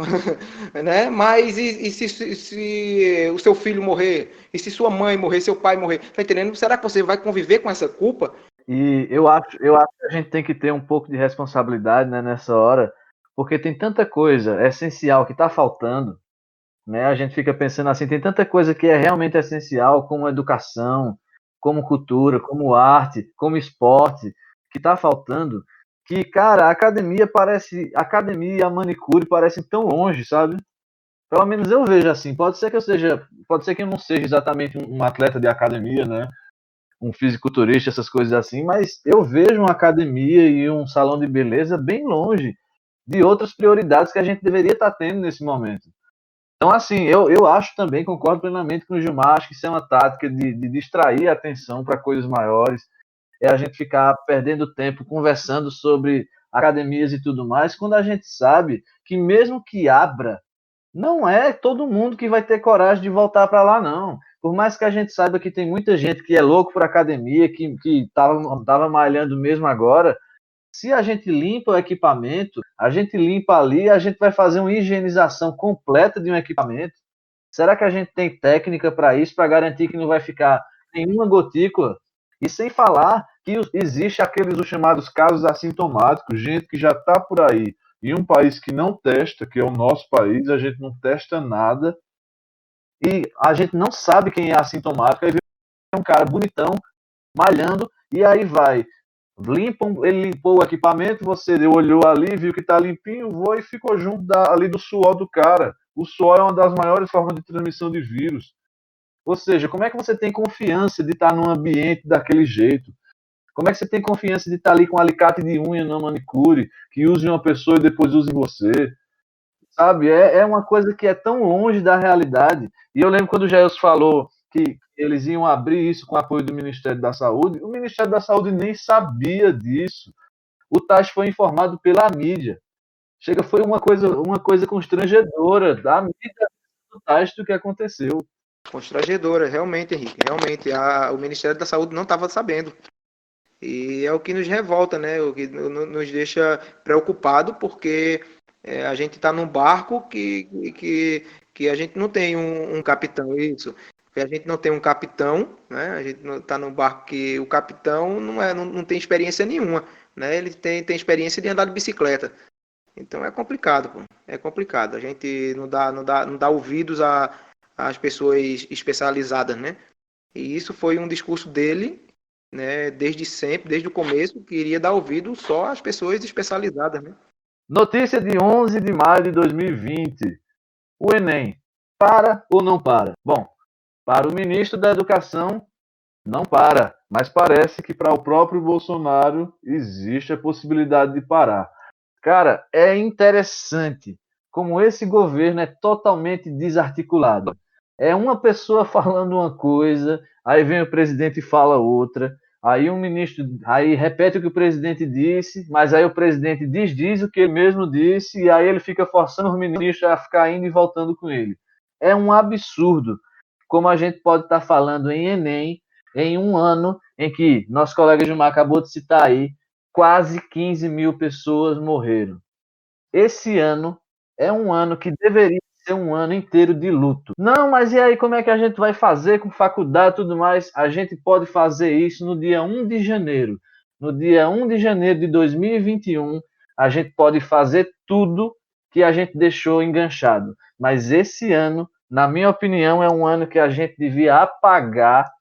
[SPEAKER 4] Né? Mas e se o seu filho morrer? E se sua mãe morrer, seu pai morrer? Tá entendendo? Será que você vai conviver com essa culpa?
[SPEAKER 1] E eu acho que a gente tem que ter um pouco de responsabilidade, né, nessa hora, porque tem tanta coisa essencial que está faltando, né? A gente fica pensando assim, tem tanta coisa que é realmente essencial, como educação, como cultura, como arte, como esporte, que está faltando, que, cara, academia, a manicure parecem tão longe, sabe? Pelo menos eu vejo assim. Pode ser que eu não seja exatamente um atleta de academia, né? Um fisiculturista, essas coisas assim, mas eu vejo uma academia e um salão de beleza bem longe de outras prioridades que a gente deveria estar tendo nesse momento. Então, assim, eu acho também, concordo plenamente com o Gilmar, acho que isso é uma tática de distrair a atenção para coisas maiores, é a gente ficar perdendo tempo conversando sobre academias e tudo mais, quando a gente sabe que mesmo que abra, não é todo mundo que vai ter coragem de voltar para lá, não. Por mais que a gente saiba que tem muita gente que é louco por academia, que tava malhando mesmo agora, se a gente limpa o equipamento, a gente limpa ali, a gente vai fazer uma higienização completa de um equipamento. Será que a gente tem técnica para isso, para garantir que não vai ficar nenhuma gotícula? E sem falar que existe aqueles os chamados casos assintomáticos, gente que já está por aí. Em um país que não testa, que é o nosso país, a gente não testa nada e a gente não sabe quem é assintomático. Aí vem um cara bonitão, malhando, e aí vai. Ele limpou o equipamento, você olhou ali, viu que está limpinho, voou e ficou junto ali do suor do cara. O suor é uma das maiores formas de transmissão de vírus. Ou seja, como é que você tem confiança de estar num ambiente daquele jeito? Como é que você tem confiança de estar ali com um alicate de unha na manicure, que use uma pessoa e depois use você? Sabe? É uma coisa que é tão longe da realidade. E eu lembro quando o Jair falou que eles iam abrir isso com o apoio do Ministério da Saúde, o Ministério da Saúde nem sabia disso. O Taish foi informado pela mídia. Foi uma coisa constrangedora da mídia do Taish do que aconteceu.
[SPEAKER 4] Constrangedora, realmente, Henrique. Realmente, o Ministério da Saúde não estava sabendo. E é o que nos revolta, né? O que nos deixa preocupado, porque a gente está num barco que a gente não tem um capitão, isso. A gente não tem um capitão, né? A gente está num barco que o capitão não tem experiência nenhuma, né? Ele tem experiência de andar de bicicleta. Então é complicado, pô. É complicado. A gente não dá ouvidos às pessoas especializadas, né? E isso foi um discurso dele, né, desde sempre, desde o começo, que iria dar ouvido só às pessoas especializadas, né?
[SPEAKER 1] Notícia de 11 de maio de 2020. O Enem, para ou não para? Bom, para o ministro da Educação, não para, mas parece que para o próprio Bolsonaro existe a possibilidade de parar. Cara, é interessante como esse governo é totalmente desarticulado. É uma pessoa falando uma coisa, aí vem o presidente e fala outra, aí um ministro aí repete o que o presidente disse, mas aí o presidente diz o que ele mesmo disse, e aí ele fica forçando os ministros a ficar indo e voltando com ele. É um absurdo como a gente pode estar falando em Enem em um ano em que nosso colega Gilmar acabou de citar aí, quase 15 mil pessoas morreram. Esse ano é um ano que deveria ser um ano inteiro de luto. Não, mas e aí como é que a gente vai fazer com faculdade e tudo mais? A gente pode fazer isso no dia 1 de janeiro. No dia 1 de janeiro de 2021, a gente pode fazer tudo que a gente deixou enganchado. Mas esse ano, na minha opinião, é um ano que a gente devia apagar,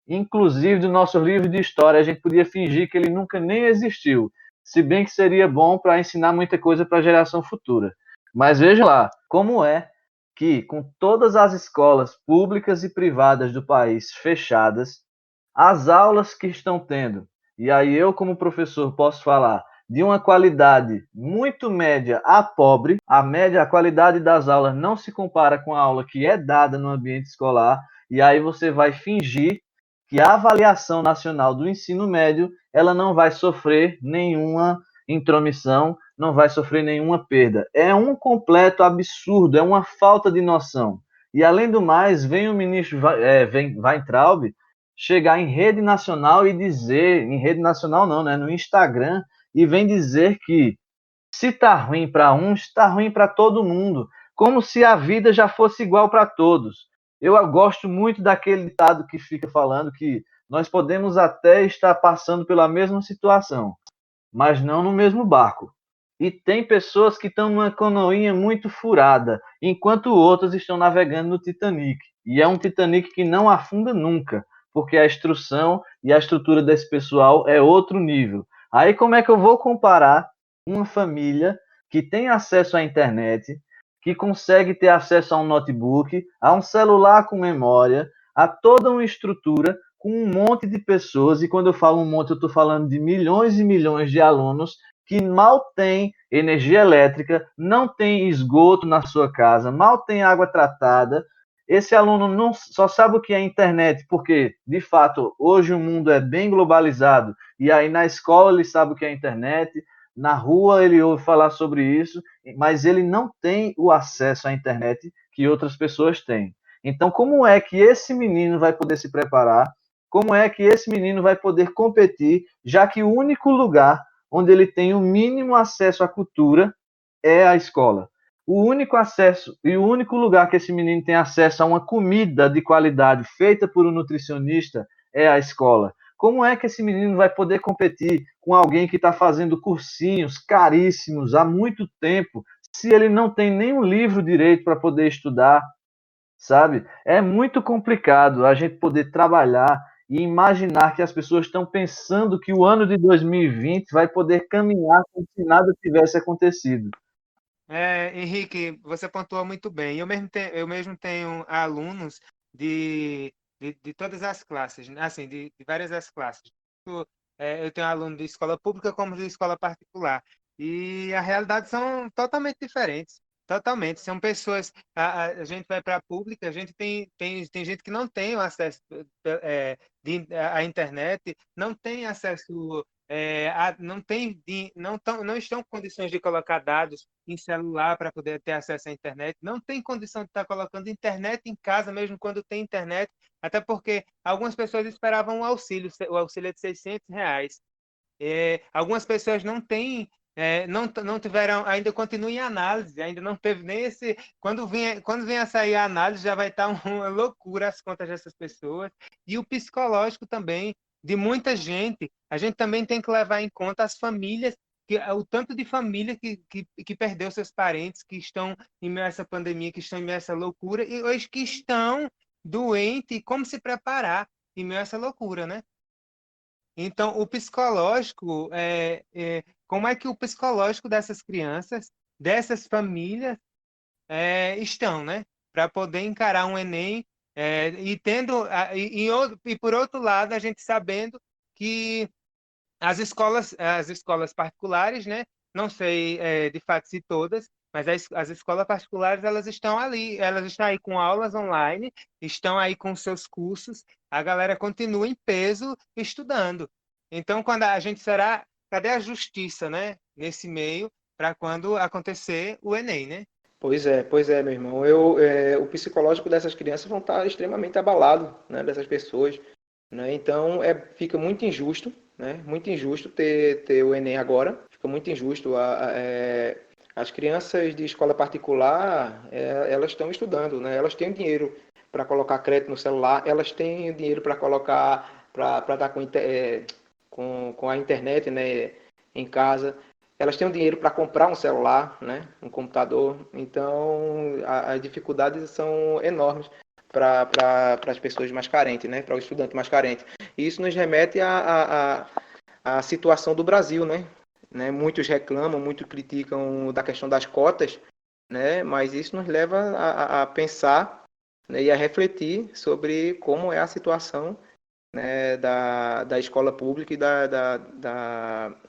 [SPEAKER 1] inclusive do nosso livro de história. A gente podia fingir que ele nunca nem existiu, se bem que seria bom para ensinar muita coisa para a geração futura. Mas veja lá, como é que, com todas as escolas públicas e privadas do país fechadas, as aulas que estão tendo, e aí eu como professor posso falar, de uma qualidade muito média a pobre. A qualidade das aulas não se compara com a aula que é dada no ambiente escolar, e aí você vai fingir que a avaliação nacional do ensino médio ela não vai sofrer nenhuma intromissão, não vai sofrer nenhuma perda. É um completo absurdo, é uma falta de noção. E além do mais, vem o ministro Weintraub chegar em rede nacional e dizer, em rede nacional não, né, no Instagram, e vem dizer que se tá ruim para uns, está ruim para todo mundo, como se a vida já fosse igual para todos. Eu gosto muito daquele ditado que fica falando que nós podemos até estar passando pela mesma situação, mas não no mesmo barco. E tem pessoas que estão numa canoinha muito furada, enquanto outras estão navegando no Titanic. E é um Titanic que não afunda nunca, porque a instrução e a estrutura desse pessoal é outro nível. Aí como é que eu vou comparar uma família que tem acesso à internet, que consegue ter acesso a um notebook, a um celular com memória, a toda uma estrutura com um monte de pessoas, e quando eu falo um monte, eu estou falando de milhões e milhões de alunos que mal tem energia elétrica, não tem esgoto na sua casa, mal tem água tratada. Esse aluno não só sabe o que é internet, porque, de fato, hoje o mundo é bem globalizado, e aí na escola ele sabe o que é internet, na rua ele ouve falar sobre isso, mas ele não tem o acesso à internet que outras pessoas têm. Então, como é que esse menino vai poder se preparar? Como é que esse menino vai poder competir, já que o único lugar onde ele tem o mínimo acesso à cultura é a escola? O único acesso e o único lugar que esse menino tem acesso a uma comida de qualidade feita por um nutricionista é a escola. Como é que esse menino vai poder competir com alguém que está fazendo cursinhos caríssimos há muito tempo, se ele não tem nenhum livro direito para poder estudar, sabe? É muito complicado a gente poder trabalhar e imaginar que as pessoas estão pensando que o ano de 2020 vai poder caminhar como se nada tivesse acontecido.
[SPEAKER 3] Henrique, você pontuou muito bem. Eu mesmo tenho alunos de todas as classes, né? Assim, de várias as classes. Eu tenho aluno de escola pública como de escola particular. E a realidade são totalmente diferentes. Totalmente. São pessoas. A gente vai para a pública, a gente tem gente que não tem o acesso à internet, não tem acesso. Não estão com condições de colocar dados em celular para poder ter acesso à internet, não tem condição de estar colocando internet em casa, mesmo quando tem internet, até porque algumas pessoas esperavam o auxílio é de R$ 600. Algumas pessoas não têm, não tiveram, ainda continua em análise, ainda não teve nem esse. Quando vem a sair a análise, já vai estar uma loucura as contas dessas pessoas. E o psicológico também, de muita gente, a gente também tem que levar em conta as famílias, o tanto de família que perdeu seus parentes, que estão em meio a essa pandemia, que estão em meio a essa loucura, e hoje que estão doentes, e como se preparar em meio a essa loucura, né? Então, o psicológico, como é que o psicológico dessas crianças, dessas famílias, estão, né? Para poder encarar um Enem, e tendo, e por outro lado, a gente sabendo que as escolas particulares, né? Não sei, de fato se todas, mas as escolas particulares elas estão ali, elas estão aí com aulas online, estão aí com seus cursos, a galera continua em peso estudando. Então, quando a gente será, cadê a justiça, né? Nesse meio, para quando acontecer o Enem, né?
[SPEAKER 4] Pois é, meu irmão. O psicológico dessas crianças vão estar extremamente abalado, né, dessas pessoas, né? Então, fica muito injusto, né? Muito injusto ter o Enem agora. Fica muito injusto. As crianças de escola particular, elas estão estudando, né? Elas têm dinheiro para colocar crédito no celular, elas têm dinheiro para colocar, para estar com a internet, né, em casa. Elas têm o dinheiro para comprar um celular, né, um computador. Então, as dificuldades são enormes para as pessoas mais carentes, né, para o estudante mais carente. E isso nos remete à situação do Brasil, né? Muitos reclamam, muitos criticam da questão das cotas, né? Mas isso nos leva a pensar, né, e a refletir sobre como é a situação né, da escola pública e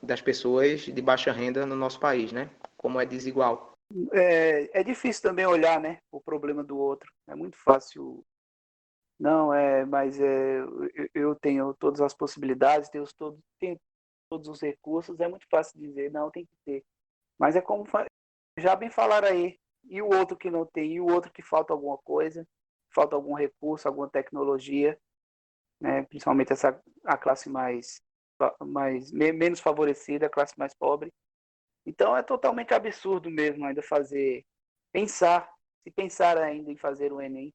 [SPEAKER 4] das pessoas de baixa renda no nosso país, né? Como é desigual.
[SPEAKER 2] É difícil também olhar, né, o problema do outro. É muito fácil. Não, mas eu tenho todas as possibilidades, tenho todos os recursos. É muito fácil dizer, não, tem que ter. Mas é como já bem falaram aí. E o outro que não tem, e o outro que falta alguma coisa, falta algum recurso, alguma tecnologia, né? Principalmente a classe menos favorecida, a classe mais pobre. Então é totalmente absurdo mesmo ainda se pensar ainda em fazer o Enem,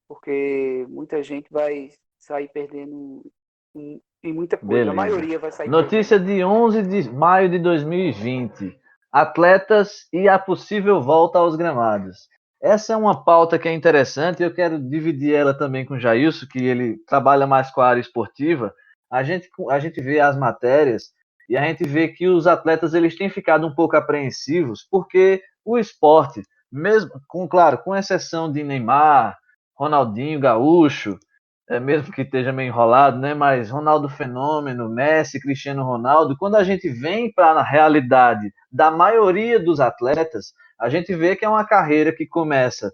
[SPEAKER 2] porque muita gente vai sair perdendo em muita coisa. A
[SPEAKER 1] Beleza.
[SPEAKER 2] maioria vai sair
[SPEAKER 1] Notícia
[SPEAKER 2] perdendo.
[SPEAKER 1] de 11 de maio de 2020. Atletas e a possível volta aos gramados. Essa é uma pauta que é interessante e eu quero dividir ela também com o Jailson, que ele trabalha mais com a área esportiva. A gente vê as matérias e a gente vê que os atletas eles têm ficado um pouco apreensivos porque o esporte, mesmo claro, com exceção de Neymar, Ronaldinho Gaúcho, mesmo que esteja meio enrolado, né? Mas Ronaldo Fenômeno, Messi, Cristiano Ronaldo, quando a gente vem para a realidade da maioria dos atletas, a gente vê que é uma carreira que começa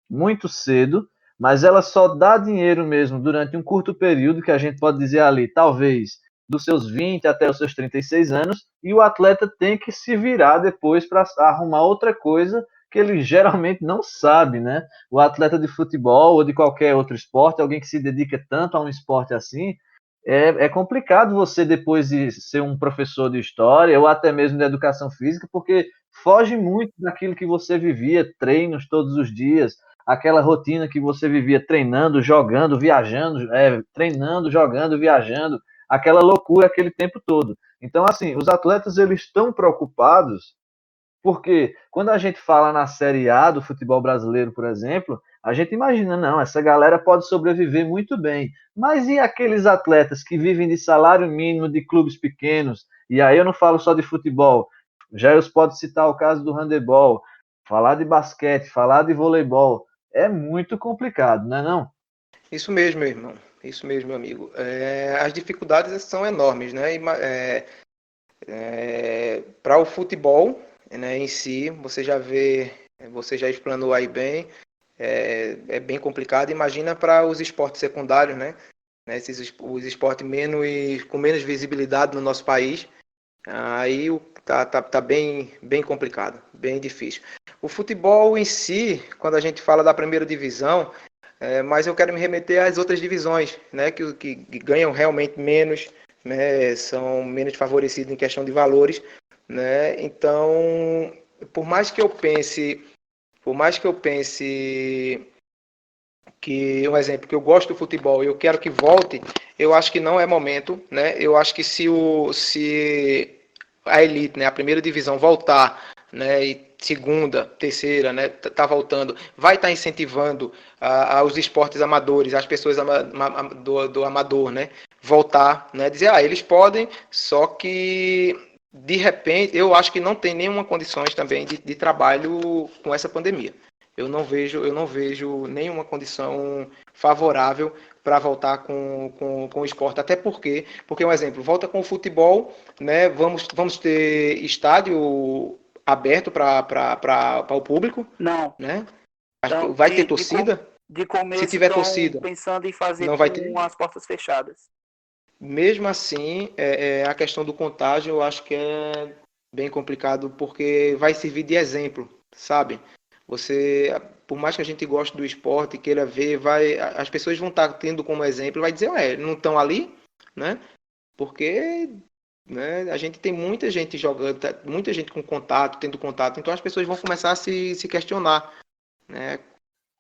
[SPEAKER 1] muito cedo, mas ela só dá dinheiro mesmo durante um curto período, que a gente pode dizer ali, talvez dos seus 20 até os seus 36 anos, e o atleta tem que se virar depois para arrumar outra coisa que ele geralmente não sabe, né? O atleta de futebol ou de qualquer outro esporte, alguém que se dedica tanto a um esporte assim, é complicado você depois de ser um professor de história ou até mesmo de educação física, porque foge muito daquilo que você vivia, treinos todos os dias, aquela rotina que você vivia treinando, jogando, viajando, treinando, jogando, viajando, aquela loucura aquele tempo todo. Então, assim, os atletas eles estão preocupados porque quando a gente fala na Série A do futebol brasileiro, por exemplo, a gente imagina, não, essa galera pode sobreviver muito bem. Mas e aqueles atletas que vivem de salário mínimo de clubes pequenos? E aí eu não falo só de futebol. Jairus pode citar o caso do handebol, falar de basquete, falar de voleibol. É muito complicado, não é não?
[SPEAKER 4] Isso mesmo, meu irmão. Isso mesmo, meu amigo. As dificuldades são enormes, né? Para o futebol, né, em si, você já explanou aí bem, é bem complicado. Imagina para os esportes secundários, né? Os esportes com menos visibilidade no nosso país, aí tá bem complicado, bem difícil. O futebol em si, quando a gente fala da primeira divisão, mas eu quero me remeter às outras divisões, né, que ganham realmente menos, né, são menos favorecidos em questão de valores, né? Então, por mais que eu pense, por mais que eu pense que um exemplo que eu gosto do futebol e eu quero que volte, eu acho que não é momento, né? Eu acho que se a elite, né, a primeira divisão voltar, né, e segunda, terceira, né, tá voltando, vai estar incentivando os esportes amadores, as pessoas do amador, né, voltar, né, dizer, eles podem, só que de repente eu acho que não tem nenhuma condições também de trabalho com essa pandemia. Eu não vejo nenhuma condição favorável para voltar com o esporte. Até porque um exemplo, volta com o futebol, né? Vamos ter estádio aberto para o público,
[SPEAKER 2] Não.
[SPEAKER 4] né?
[SPEAKER 2] Então,
[SPEAKER 4] Vai ter torcida?
[SPEAKER 2] de
[SPEAKER 4] Se
[SPEAKER 2] começo
[SPEAKER 4] tiver
[SPEAKER 2] estão
[SPEAKER 4] torcida,
[SPEAKER 2] pensando em fazer
[SPEAKER 4] não vai ter.
[SPEAKER 2] com as portas fechadas.
[SPEAKER 4] Mesmo assim, a questão do contágio eu acho que é bem complicado porque vai servir de exemplo, sabe? Você, por mais que a gente goste do esporte, queira ver, as pessoas vão estar tendo como exemplo, vai dizer, não estão ali, né? Porque, né, a gente tem muita gente jogando, muita gente com contato, tendo contato, então as pessoas vão começar a se questionar, né?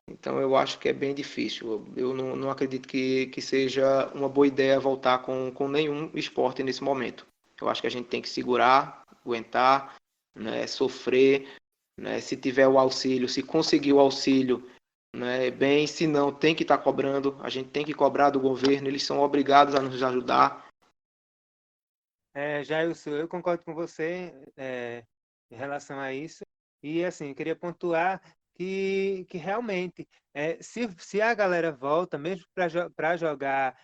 [SPEAKER 4] Então eu acho que é bem difícil. Eu não acredito que seja uma boa ideia voltar com nenhum esporte nesse momento. Eu acho que a gente tem que segurar, aguentar, né, sofrer, né, se tiver o auxílio, se conseguir o auxílio, né, bem, se não, tem que estar cobrando, a gente tem que cobrar do governo, eles são obrigados a nos ajudar.
[SPEAKER 3] Jailson, eu concordo com você em relação a isso. E, assim, eu queria pontuar que realmente, se a galera volta, mesmo para jogar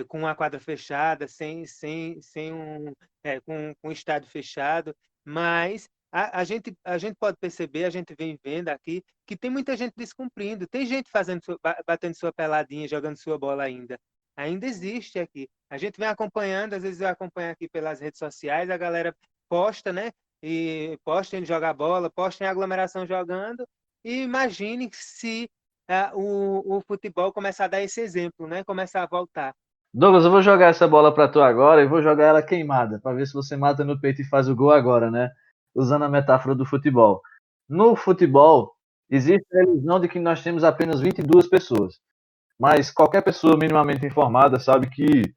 [SPEAKER 3] com uma quadra fechada, com um estádio fechado, mas a gente pode perceber, a gente vem vendo aqui, que tem muita gente descumprindo, tem gente batendo sua peladinha, jogando sua bola ainda. Ainda existe aqui. A gente vem acompanhando, às vezes eu acompanho aqui pelas redes sociais, a galera posta, né? E posta ele jogar bola, posta em aglomeração jogando, e imagine se o futebol começar a dar esse exemplo, né? Começar a voltar.
[SPEAKER 1] Douglas, eu vou jogar essa bola para tu agora e vou jogar ela queimada, para ver se você mata no peito e faz o gol agora, né? Usando a metáfora do futebol. No futebol, existe a ilusão de que nós temos apenas 22 pessoas. Mas qualquer pessoa minimamente informada sabe que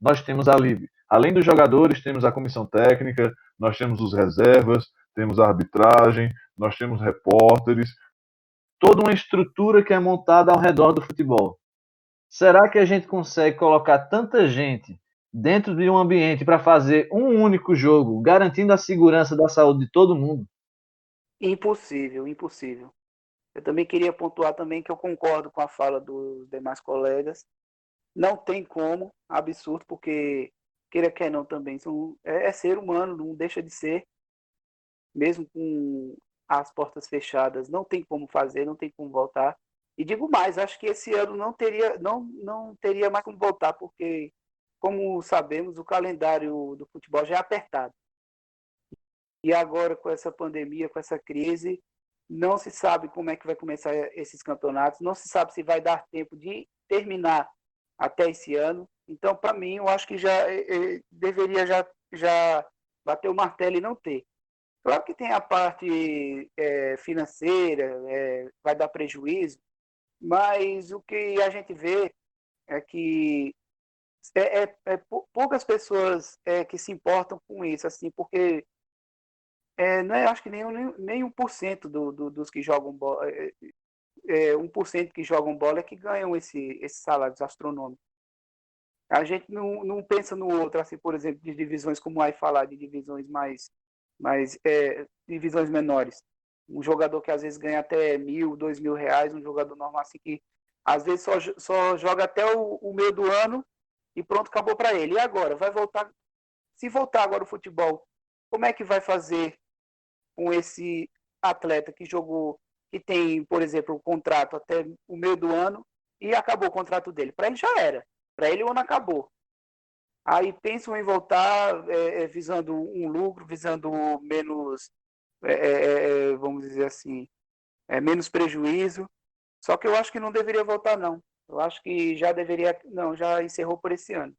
[SPEAKER 1] nós temos ali, além dos jogadores, temos a comissão técnica, nós temos os reservas, temos a arbitragem, nós temos repórteres, toda uma estrutura que é montada ao redor do futebol. Será que a gente consegue colocar tanta gente dentro de um ambiente para fazer um único jogo, garantindo a segurança da saúde de todo mundo?
[SPEAKER 2] Impossível, impossível. Eu também queria pontuar também que eu concordo com a fala dos demais colegas. Não tem como, absurdo, porque queira que não também é ser humano, não deixa de ser, mesmo com as portas fechadas, não tem como fazer, não tem como voltar. E digo mais, acho que esse ano não teria mais como voltar, porque, como sabemos, o calendário do futebol já é apertado. E agora, com essa pandemia, com essa crise, não se sabe como é que vai começar esses campeonatos, não se sabe se vai dar tempo de terminar até esse ano. Então, para mim, eu acho que já deveria já bater o martelo e não ter. Claro que tem a parte financeira, vai dar prejuízo, mas o que a gente vê é que poucas pessoas que se importam com isso, assim, porque não é, acho que nem 1% dos que jogam bola, 1% que jogam bola é que ganham esses salários astronômicos. A gente não pensa no outro, assim, por exemplo, de divisões, como vai falar, de divisões divisões menores. Um jogador que às vezes ganha até R$1.000, R$2.000, um jogador normal assim que às vezes só joga até o meio do ano e pronto, acabou para ele. E agora? Vai voltar? Se voltar agora o futebol, como é que vai fazer com esse atleta que jogou, que tem, por exemplo, um contrato até o meio do ano e acabou o contrato dele? Para ele já era. Para ele o ano acabou. Aí pensam em voltar visando um lucro, visando menos, vamos dizer assim, menos prejuízo. Só que eu acho que não deveria voltar, não. Eu acho que já deveria, não, já encerrou por esse ano.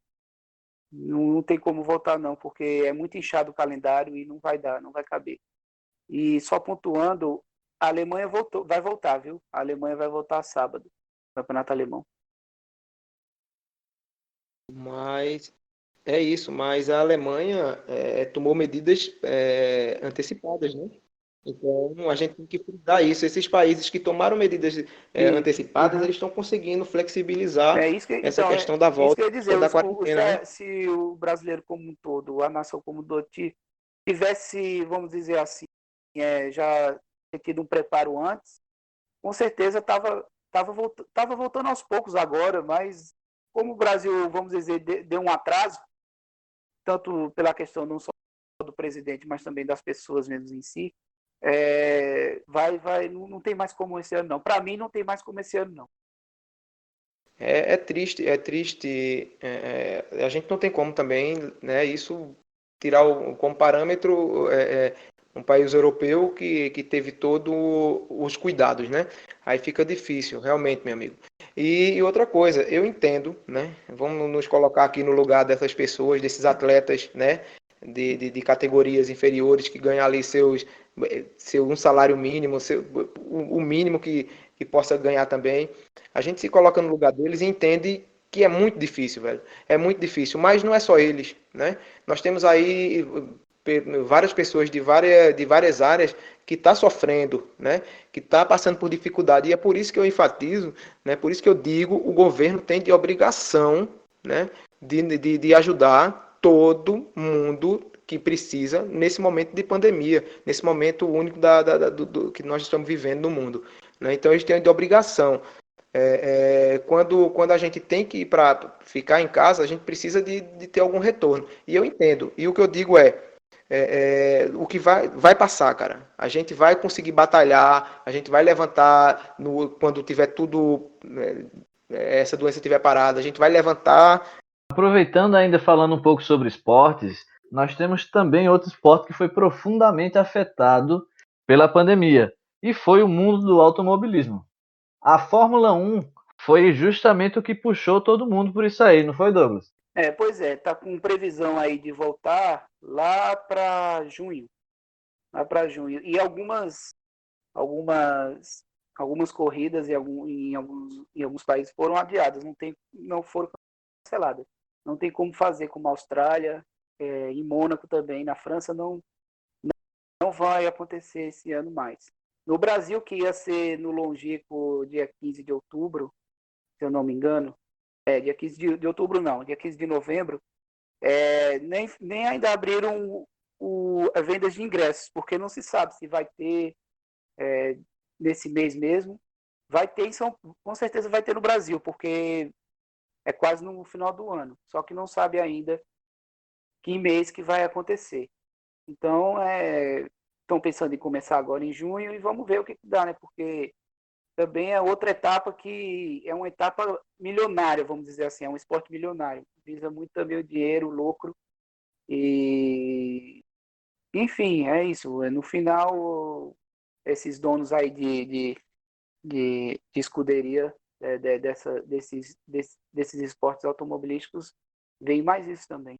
[SPEAKER 2] Não tem como voltar, não, porque é muito inchado o calendário e não vai dar, não vai caber. E só pontuando, a Alemanha vai voltar, viu? A Alemanha vai voltar sábado, Campeonato Alemão.
[SPEAKER 4] Mas é isso, mas a Alemanha tomou medidas antecipadas, né? Então a gente tem que frisar isso. Esses países que tomaram medidas antecipadas, eles estão conseguindo flexibilizar essa questão da
[SPEAKER 2] isso que
[SPEAKER 4] volta
[SPEAKER 2] eu ia dizer,
[SPEAKER 4] da quarentena, né?
[SPEAKER 2] se o brasileiro como um todo, a nação como um todo, tivesse, vamos dizer assim, já ter tido um preparo antes, com certeza estava voltando aos poucos agora, mas como o Brasil, vamos dizer, deu um atraso, tanto pela questão não só do presidente, mas também das pessoas mesmo em si, não tem mais como esse ano, não. Para mim, não tem mais como esse ano, não.
[SPEAKER 4] É triste. A gente não tem como também, né, isso tirar como parâmetro um país europeu que teve todos os cuidados, né? Aí fica difícil, realmente, meu amigo. E outra coisa, eu entendo, né? Vamos nos colocar aqui no lugar dessas pessoas, desses atletas, né? De categorias inferiores que ganham ali seu um salário mínimo, o mínimo que possa ganhar também. A gente se coloca no lugar deles e entende que é muito difícil, velho. É muito difícil, mas não é só eles, né? Nós temos aí várias pessoas de várias áreas que está sofrendo, né? Que está passando por dificuldade. E é por isso que eu enfatizo, né? Por isso que eu digo, o governo tem de obrigação, né? De ajudar todo mundo que precisa nesse momento de pandemia, nesse momento único que nós estamos vivendo no mundo, né? Então, eles têm de obrigação. Quando a gente tem que ir para ficar em casa, a gente precisa de ter algum retorno. E eu entendo. E o que eu digo o que vai passar, cara. A gente vai conseguir batalhar, a gente vai levantar quando tiver tudo, essa doença estiver parada, a gente vai levantar.
[SPEAKER 1] Aproveitando ainda falando um pouco sobre esportes, nós temos também outro esporte que foi profundamente afetado pela pandemia, e foi o mundo do automobilismo. A Fórmula 1 foi justamente o que puxou todo mundo por isso aí, não foi, Douglas?
[SPEAKER 2] Pois é, tá com previsão aí de voltar lá para junho. Lá para junho. E algumas corridas em alguns países foram adiadas, não foram canceladas. Não tem como fazer como a Austrália, em Mônaco também, na França não vai acontecer esse ano mais. No Brasil, que ia ser no longínquo dia 15 de outubro, se eu não me engano, dia 15 de outubro não, dia 15 de novembro, nem ainda abriram a vendas de ingressos, porque não se sabe se vai ter nesse mês mesmo. Vai ter, com certeza vai ter no Brasil, porque é quase no final do ano. Só que não sabe ainda que mês que vai acontecer. Então, estão pensando em começar agora em junho e vamos ver o que dá, né? Porque também é outra etapa que é uma etapa milionária, vamos dizer assim, é um esporte milionário. Visa muito também o dinheiro, o lucro. E, enfim, é isso. No final, esses donos aí de escuderia desses esportes automobilísticos veem mais isso também.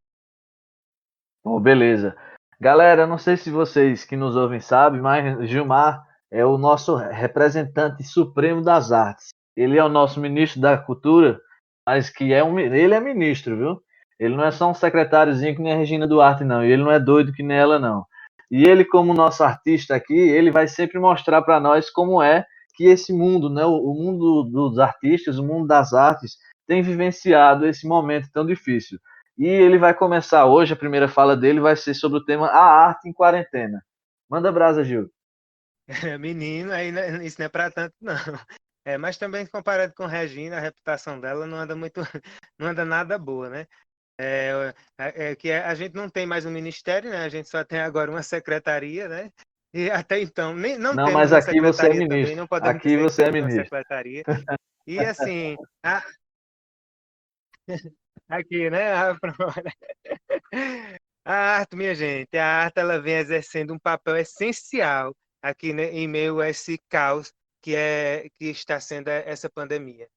[SPEAKER 1] Oh, beleza. Galera, não sei se vocês que nos ouvem sabem, mas Gilmar é o nosso representante supremo das artes. Ele é o nosso ministro da Cultura, mas ele é ministro, viu? Ele não é só um secretáriozinho que nem a Regina Duarte, não. E ele não é doido que nem ela, não. E ele, como nosso artista aqui, ele vai sempre mostrar para nós como é que esse mundo, né, o mundo dos artistas, o mundo das artes, tem vivenciado esse momento tão difícil. E ele vai começar hoje, a primeira fala dele vai ser sobre o tema A Arte em Quarentena. Manda brasa, Gil.
[SPEAKER 3] Menino, aí isso não é para tanto, não. Mas também comparado com Regina, a reputação dela não anda muito, não anda nada boa, né? A gente não tem mais um ministério, né? A gente só tem agora uma secretaria, né? E até então, não
[SPEAKER 1] Não,
[SPEAKER 3] temos
[SPEAKER 1] mas
[SPEAKER 3] uma
[SPEAKER 1] aqui você é
[SPEAKER 3] secretaria também,
[SPEAKER 1] ministro.
[SPEAKER 3] não podemos
[SPEAKER 1] Aqui
[SPEAKER 3] dizer que
[SPEAKER 1] você é
[SPEAKER 3] temos uma
[SPEAKER 1] ministro.
[SPEAKER 3] secretaria. E assim, aqui, né? A arte, minha gente, a arte ela vem exercendo um papel essencial aqui, né, em meio a esse caos que está sendo essa pandemia.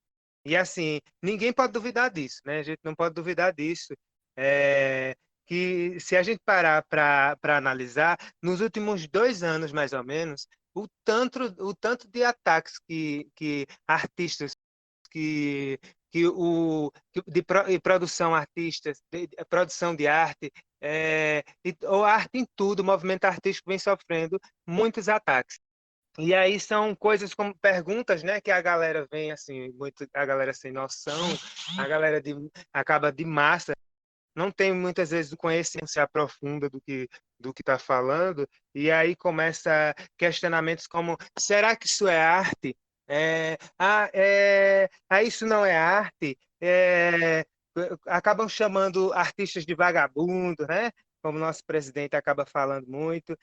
[SPEAKER 3] E assim, ninguém pode duvidar disso, né? A gente não pode duvidar disso. É, que se a gente parar para analisar, nos últimos 2 anos, mais ou menos, o tanto de ataques que artistas que, de produção artistas, de produção de arte, ou arte em tudo, o movimento artístico vem sofrendo muitos ataques. E aí são coisas como perguntas, né, que a galera vem assim, muito, a galera sem noção, a galera acaba de massa, não tem muitas vezes o conhecimento se aprofunda do que está falando, e aí começa questionamentos como: será que isso é arte? Isso não é arte? Acabam chamando artistas de vagabundo, né? Como nosso presidente acaba falando muito.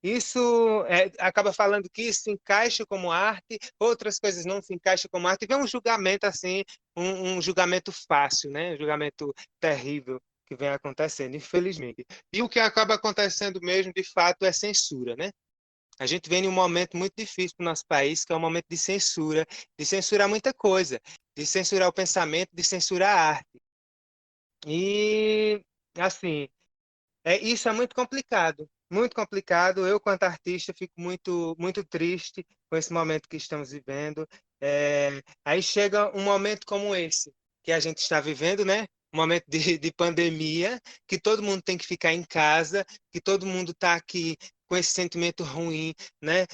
[SPEAKER 3] Isso acaba falando que isso se encaixa como arte, outras coisas não se encaixam como arte. E vem um julgamento assim, um julgamento fácil, né? Um julgamento terrível que vem acontecendo, infelizmente. E o que acaba acontecendo mesmo, de fato, é censura, né? A gente vem em um momento muito difícil para o nosso país, que é um momento de censurar muita coisa, de censurar o pensamento, de censurar a arte. E, assim, isso é muito complicado, muito complicado. Eu, quanto artista, fico muito, muito triste com esse momento que estamos vivendo. Aí chega um momento como esse que a gente está vivendo, né? um momento de pandemia, que todo mundo tem que ficar em casa, que todo mundo está aqui com esse sentimento ruim, né?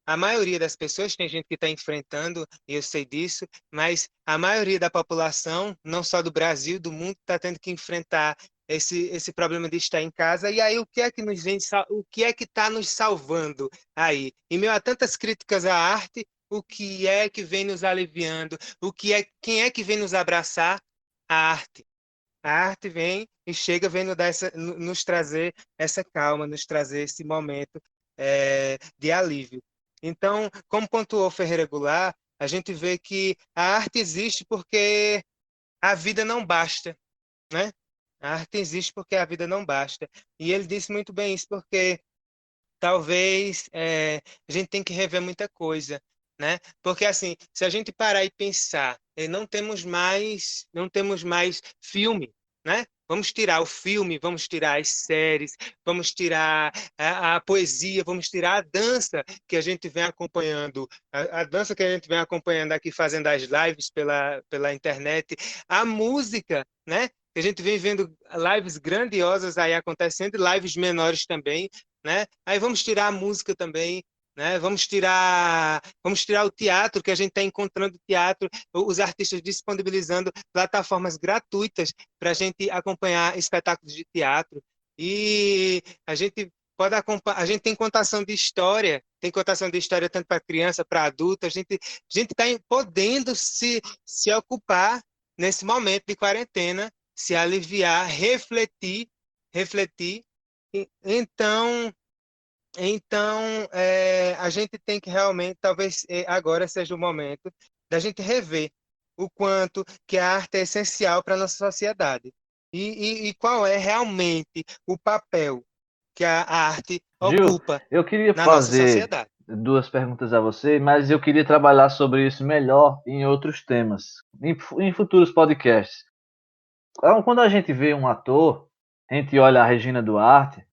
[SPEAKER 3] A maioria das pessoas, tem gente que está enfrentando, e eu sei disso, mas a maioria da população, não só do Brasil, do mundo, está tendo que enfrentar esse problema de estar em casa. E aí, o que é que o que é que está nos salvando aí? Em meio a tantas críticas à arte, o que é que vem nos aliviando? Quem é que vem nos abraçar? A arte. A arte vem e chega, vem nos trazer essa calma, nos trazer esse momento de alívio. Então, como pontuou Ferreira Goulart, a gente vê que a arte existe porque a vida não basta, né? A arte existe porque a vida não basta. E ele disse muito bem isso, porque talvez a gente tem que rever muita coisa, né? Porque assim, se a gente parar e pensar, não temos mais filme, né? Vamos tirar o filme, vamos tirar as séries, vamos tirar a poesia, vamos tirar a dança que a gente vem acompanhando, a dança que a gente vem acompanhando aqui, fazendo as lives pela internet, a música, né? Que a gente vem vendo lives grandiosas aí acontecendo, lives menores também, né? Aí vamos tirar a música também, né? Vamos tirar o teatro, que a gente está encontrando teatro, os artistas disponibilizando plataformas gratuitas para a gente acompanhar espetáculos de teatro. E a gente tem contação de história tanto para criança, para adulto, a gente está podendo se ocupar nesse momento de quarentena, se aliviar, refletir. Então, a gente tem que realmente, talvez agora seja o momento da gente rever o quanto que a arte é essencial para a nossa sociedade. E qual é realmente o papel que a arte
[SPEAKER 1] Gil,
[SPEAKER 3] ocupa
[SPEAKER 1] eu queria
[SPEAKER 3] na nossa
[SPEAKER 1] fazer
[SPEAKER 3] sociedade.
[SPEAKER 1] duas perguntas a você, mas eu queria trabalhar sobre isso melhor em outros temas, em futuros podcasts. Então, quando a gente vê um ator, a gente olha a Regina Duarte,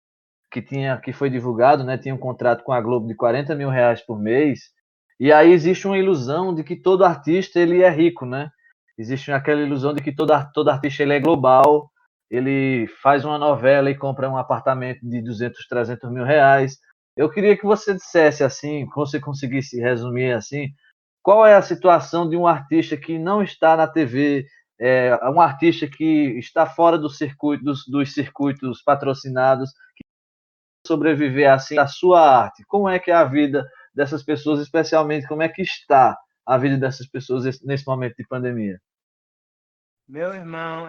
[SPEAKER 1] que foi divulgado, né, tinha um contrato com a Globo de 40 mil reais por mês, e aí existe uma ilusão de que todo artista ele é rico, né? Existe aquela ilusão de que todo artista ele é global, ele faz uma novela e compra um apartamento de 200, 300 mil reais. Eu queria que você dissesse assim, que você conseguisse resumir assim, qual é a situação de um artista que não está na TV, um artista que está fora do circuito, dos circuitos patrocinados, sobreviver assim a sua arte? Como é que é a vida dessas pessoas, especialmente como é que está a vida dessas pessoas nesse momento de pandemia?
[SPEAKER 3] Meu irmão,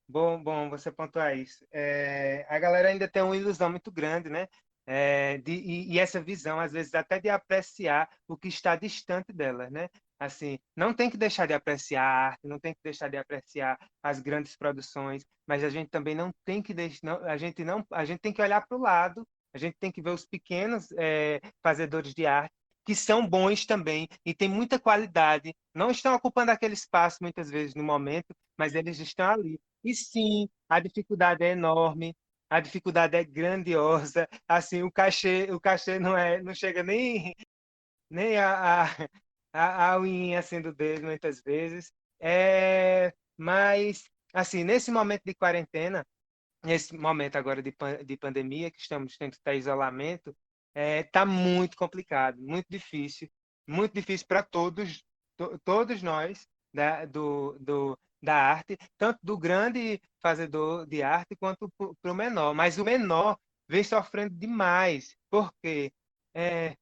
[SPEAKER 3] bom você pontuar isso. A galera ainda tem uma ilusão muito grande, né? E essa visão, às vezes, até de apreciar o que está distante dela, né? Assim, não tem que deixar de apreciar a arte, não tem que deixar de apreciar as grandes produções, mas a gente também não tem que deixar, a gente tem que olhar para o lado, a gente tem que ver os pequenos fazedores de arte que são bons também e têm muita qualidade, não estão ocupando aquele espaço muitas vezes no momento, mas eles estão ali. E sim, a dificuldade é enorme, a dificuldade é grandiosa, assim, o cachê não chega nem a unha assim do dedo muitas vezes. Mas assim, nesse momento de quarentena, nesse momento agora de pandemia, que estamos tendo que estar em isolamento, está muito complicado, muito difícil para todos nós da arte, tanto do grande fazedor de arte quanto para o menor. Mas o menor vem sofrendo demais, porque é,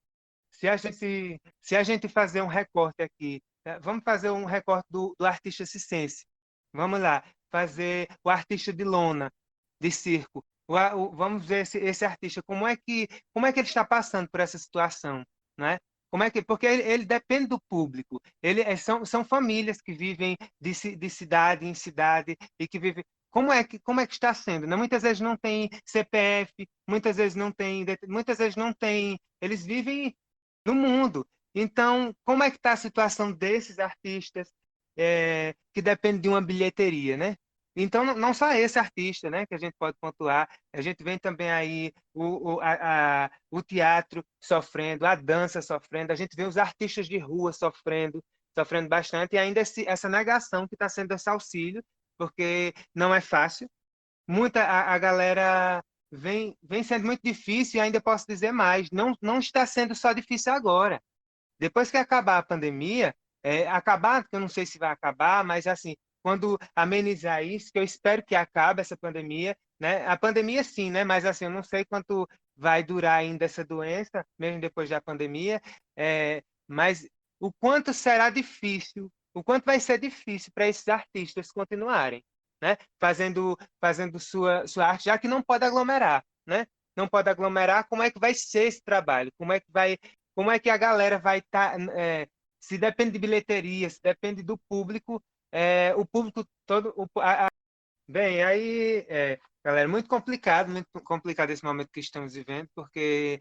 [SPEAKER 3] se a gente fazer um recorte aqui, vamos fazer um recorte do artista circense. Vamos lá, fazer o artista de lona, de circo. Vamos ver esse artista, como é que ele está passando por essa situação, né? Porque ele depende do público. São famílias que vivem de cidade em cidade e que vivem. Como é que está sendo, né? Muitas vezes não tem CPF, muitas vezes não tem, eles vivem no mundo. Então, como é que está a situação desses artistas que dependem de uma bilheteria, né? Então, não só esse artista, né, que a gente pode pontuar, a gente vem também aí o teatro sofrendo, a dança sofrendo, a gente vê os artistas de rua sofrendo, sofrendo bastante, e ainda essa negação que está sendo esse auxílio, porque não é fácil. A galera vem sendo muito difícil, e ainda posso dizer mais, não está sendo só difícil agora. Depois que acabar a pandemia, acabar, que eu não sei se vai acabar, mas assim, quando amenizar isso, que eu espero que acabe essa pandemia, né? A pandemia sim, né? Mas assim, eu não sei quanto vai durar ainda essa doença, mesmo depois da pandemia, mas o quanto será difícil, o quanto vai ser difícil para esses artistas continuarem, né? Fazendo sua arte, já que não pode aglomerar, né? Não pode aglomerar, como é que vai ser esse trabalho? Como é que a galera vai estar, se depende de bilheteria, se depende do público, o público todo, bem, aí, galera, muito complicado esse momento que estamos vivendo, porque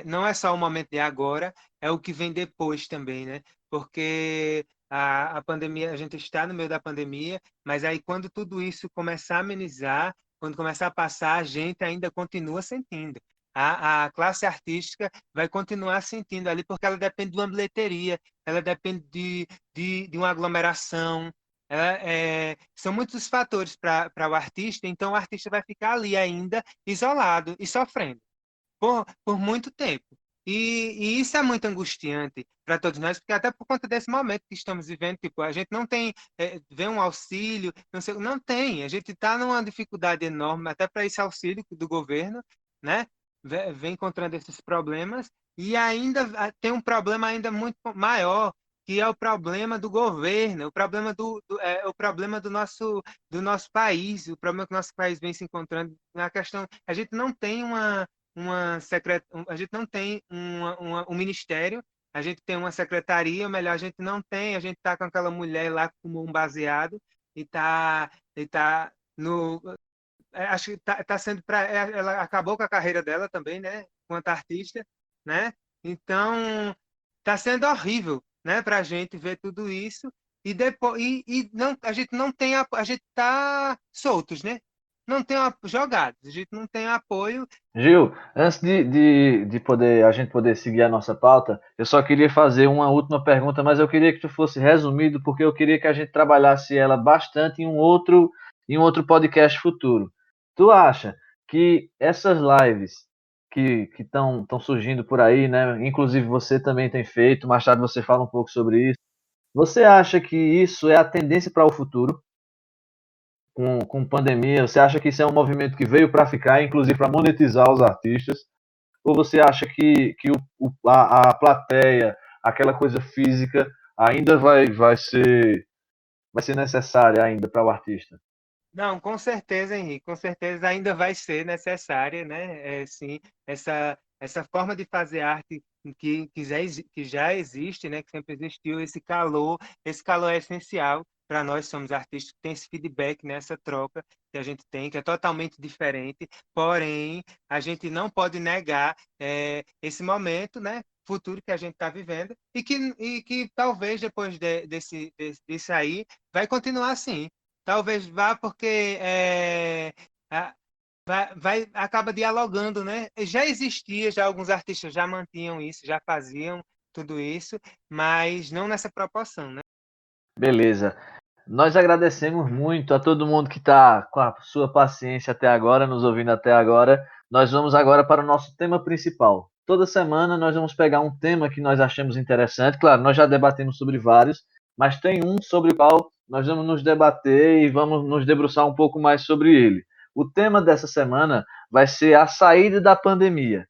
[SPEAKER 3] não é só o momento de agora, é o que vem depois também, né? Porque a pandemia, a gente está no meio da pandemia, mas aí quando tudo isso começar a amenizar, quando começar a passar, a gente ainda continua sentindo. A classe artística vai continuar sentindo ali, porque ela depende de uma bilheteria, ela depende de uma aglomeração, são muitos fatores para o artista, então o artista vai ficar ali ainda isolado e sofrendo por muito tempo. E isso é muito angustiante para todos nós, porque até por conta desse momento que estamos vivendo, tipo, a gente não tem, vê um auxílio, não sei, não tem, a gente está numa dificuldade enorme até para esse auxílio do governo, né? Vem encontrando esses problemas e ainda tem um problema ainda muito maior, que é o problema do governo, o problema o problema do nosso país, o problema que o nosso país vem se encontrando na questão, a gente não tem a gente não tem um ministério, a gente tem uma secretaria, ou melhor, a gente não tem, a gente está com aquela mulher lá como um baseado e tá no, acho que tá sendo para ela acabou com a carreira dela também, né, quanto artista, né? Então, tá sendo horrível, né, para a gente ver tudo isso e depois e não a gente não tem a gente tá soltos, né? Não tem jogados, a gente não tem apoio.
[SPEAKER 1] Gil, antes de poder, a gente poder seguir a nossa pauta, eu só queria fazer uma última pergunta, mas eu queria que tu fosse resumido, porque eu queria que a gente trabalhasse ela bastante em um outro podcast futuro. Tu acha que essas lives que estão surgindo por aí, né? Inclusive você também tem feito, mais tarde você fala um pouco sobre isso. Você acha que isso é a tendência para o futuro? Com pandemia, você acha que isso é um movimento que veio para ficar, inclusive para monetizar os artistas? Ou você acha que a plateia, aquela coisa física, ainda vai ser necessária ainda para o artista?
[SPEAKER 3] Não, com certeza, Henrique, com certeza ainda vai ser necessária, né? Sim, essa forma de fazer arte que já existe, né? Que sempre existiu, esse calor é essencial para nós, somos artistas, que tem esse feedback, nessa troca que a gente tem, que é totalmente diferente, porém, a gente não pode negar esse momento, né? Futuro que a gente está vivendo e que talvez depois desse aí vai continuar assim. Talvez vá porque acaba dialogando, né? Já existia, já alguns artistas já mantinham isso, já faziam tudo isso, mas não nessa proporção, né?
[SPEAKER 1] Beleza. Nós agradecemos muito a todo mundo que está com a sua paciência até agora, nos ouvindo até agora. Nós vamos agora para o nosso tema principal. Toda semana nós vamos pegar um tema que nós achamos interessante. Claro, nós já debatemos sobre vários, mas tem um sobre o qual nós vamos nos debater e vamos nos debruçar um pouco mais sobre ele. O tema dessa semana vai ser a saída da pandemia.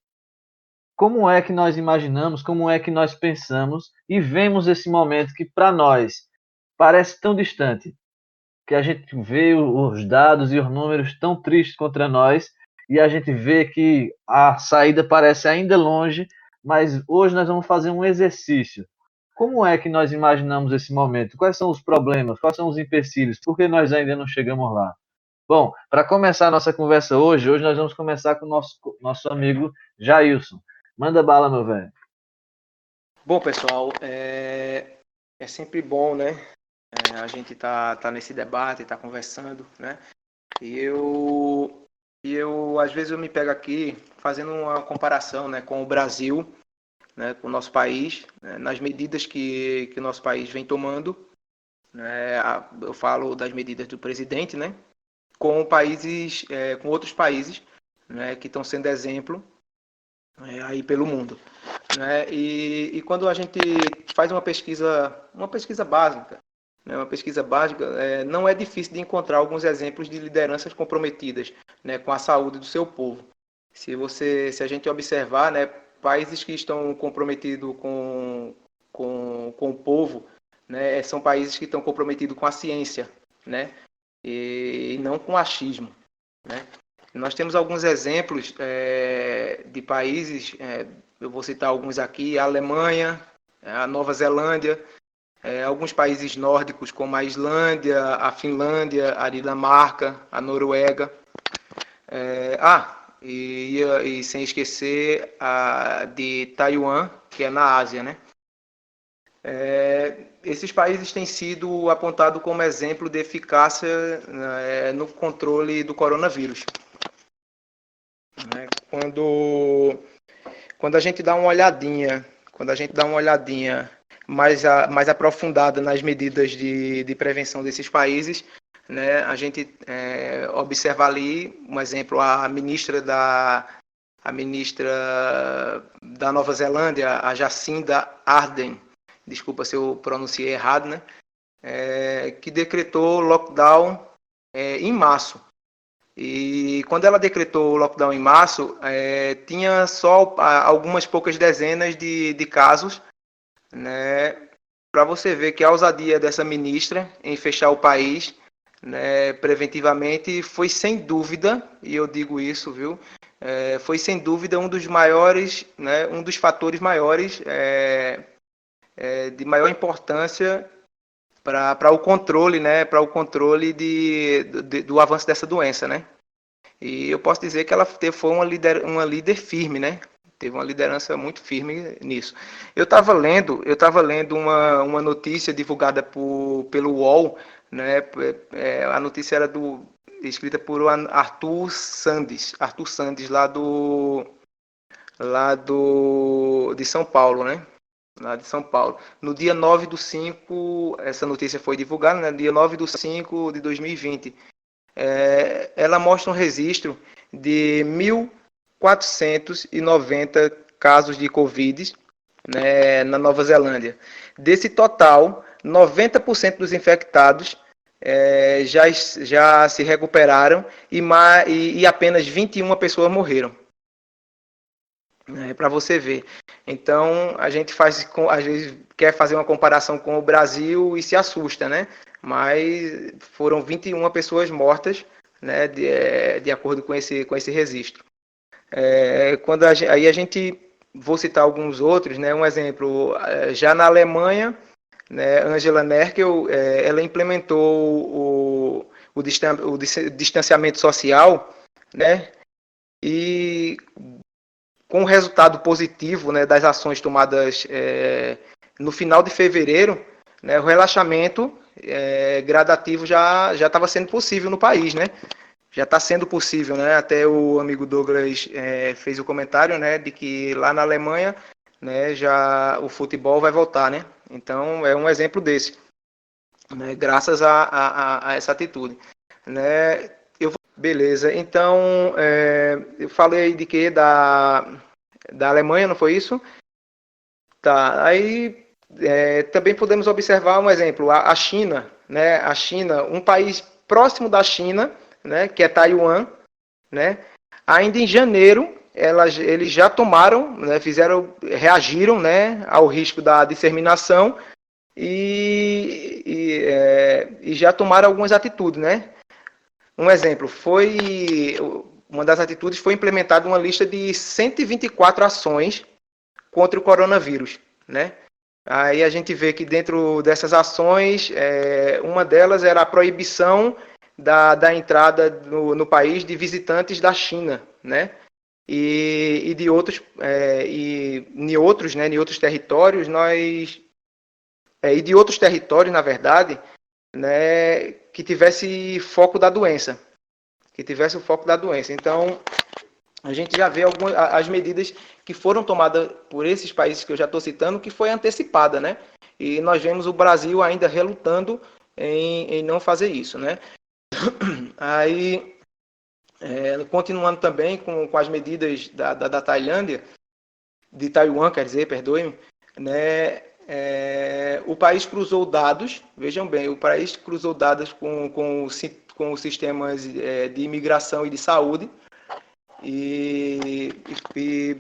[SPEAKER 1] Como é que nós imaginamos, como é que nós pensamos e vemos esse momento que para nós parece tão distante, que a gente vê os dados e os números tão tristes contra nós e a gente vê que a saída parece ainda longe, mas hoje nós vamos fazer um exercício. Como é que nós imaginamos esse momento? Quais são os problemas? Quais são os empecilhos? Por que nós ainda não chegamos lá? Bom, para começar a nossa conversa hoje nós vamos começar com o nosso amigo Jailson. Manda bala, meu velho.
[SPEAKER 4] Bom, pessoal, é sempre bom, né? A gente tá nesse debate, tá conversando, né? E eu às vezes eu me pego aqui fazendo uma comparação, né, com o Brasil né, com o nosso país, né, nas medidas que o nosso país vem tomando. Né, eu falo das medidas do presidente, né, com países, com outros países, né, que estão sendo exemplo aí pelo mundo. Né, e quando a gente faz uma pesquisa básica, né, não é difícil de encontrar alguns exemplos de lideranças comprometidas, né, com a saúde do seu povo. Se a gente observar, né, países que estão comprometidos com o povo, né, são países que estão comprometidos com a ciência, né, e não com o achismo, né. Nós temos alguns exemplos de países, eu vou citar alguns aqui: a Alemanha, a Nova Zelândia, alguns países nórdicos como a Islândia, a Finlândia, a Dinamarca, a Noruega. E sem esquecer de Taiwan, que é na Ásia, né? Esses países têm sido apontados como exemplo de eficácia no controle do coronavírus. Quando a gente dá uma olhadinha, mais aprofundada nas medidas de prevenção desses países, né, a gente observa ali, um exemplo, a ministra da Nova Zelândia, a Jacinda Ardern, desculpa se eu pronunciei errado, né, que decretou lockdown em março. E quando ela decretou o lockdown em março, tinha só algumas poucas dezenas de casos, né, para você ver que a ousadia dessa ministra em fechar o país, né, preventivamente, foi sem dúvida, e eu digo isso, viu, foi sem dúvida um dos maiores, né, um dos fatores maiores de maior importância para o controle, né, do avanço dessa doença, né? E eu posso dizer que ela foi uma líder firme, né? Teve uma liderança muito firme nisso. Eu estava lendo uma notícia divulgada pelo UOL, né? A notícia era escrita por Arthur Sandes de São Paulo, né? Lá de São Paulo. No dia 9/5, essa notícia foi divulgada, né? Dia 9/5 de 2020. Ela mostra um registro de 1.490 casos de Covid, né, na Nova Zelândia. Desse total, 90% dos infectados já se recuperaram e apenas 21 pessoas morreram. Para você ver. Então, a gente às vezes quer fazer uma comparação com o Brasil e se assusta, né? Mas foram 21 pessoas mortas, né, de acordo com esse registro. Aí a gente, vou citar alguns outros, né? Um exemplo, já na Alemanha, né, Angela Merkel, ela implementou o distanciamento social, né? E com o resultado positivo, né, das ações tomadas no final de fevereiro, né, o relaxamento gradativo já estava sendo possível no país, né? Já está sendo possível, né? Até o amigo Douglas fez o comentário, né, de que lá na Alemanha, né, já o futebol vai voltar, né? Então é um exemplo desse, né, graças a essa atitude, né? Beleza, então eu falei de que da Alemanha, não foi isso? Tá, aí também podemos observar um exemplo, a China, né? A China, um país próximo da China, né, que é Taiwan, né? Ainda em janeiro, eles já tomaram, né, reagiram, né, ao risco da disseminação e já tomaram algumas atitudes, né? Um exemplo, uma das atitudes foi implementada uma lista de 124 ações contra o coronavírus, né? Aí a gente vê que dentro dessas ações, uma delas era a proibição da entrada no país de visitantes da China, né? E de outros, em outros territórios, na verdade, né, que tivesse foco da doença. Então, a gente já vê as medidas que foram tomadas por esses países que eu já estou citando, que foi antecipada, né? E nós vemos o Brasil ainda relutando em não fazer isso, né? Aí, continuando também com as medidas da Tailândia, de Taiwan, quer dizer, perdoe-me, né? O país cruzou dados, vejam bem, o país cruzou dados com os sistemas de imigração e de saúde e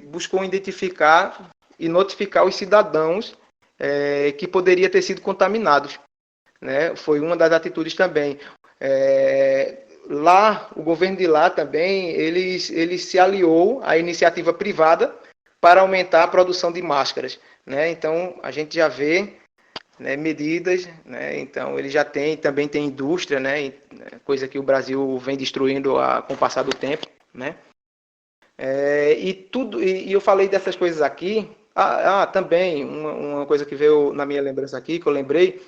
[SPEAKER 4] buscou identificar e notificar os cidadãos que poderiam ter sido contaminados, né? Foi uma das atitudes também. Lá, o governo de lá também, ele se aliou à iniciativa privada para aumentar a produção de máscaras, né? Então, a gente já vê, né, medidas, né? Então, ele já também tem indústria, né? Coisa que o Brasil vem destruindo com o passar do tempo, né? E eu falei dessas coisas aqui. Também, uma coisa que veio na minha lembrança aqui, que eu lembrei,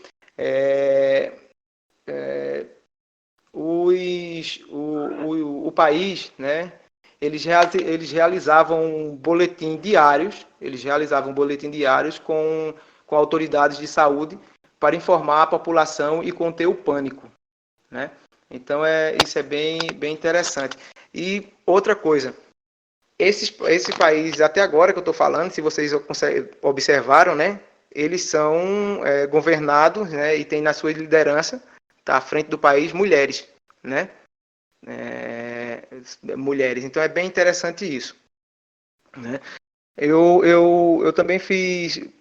[SPEAKER 4] o país, né? Eles realizavam boletins diários com autoridades de saúde para informar a população e conter o pânico, né? Então, isso é bem, bem interessante. E outra coisa, esse país, até agora que eu estou falando, se vocês observaram, né? Eles são governados, né? E tem na sua liderança, tá à frente do país, mulheres, né? Mulheres. Então é bem interessante isso, né? Eu também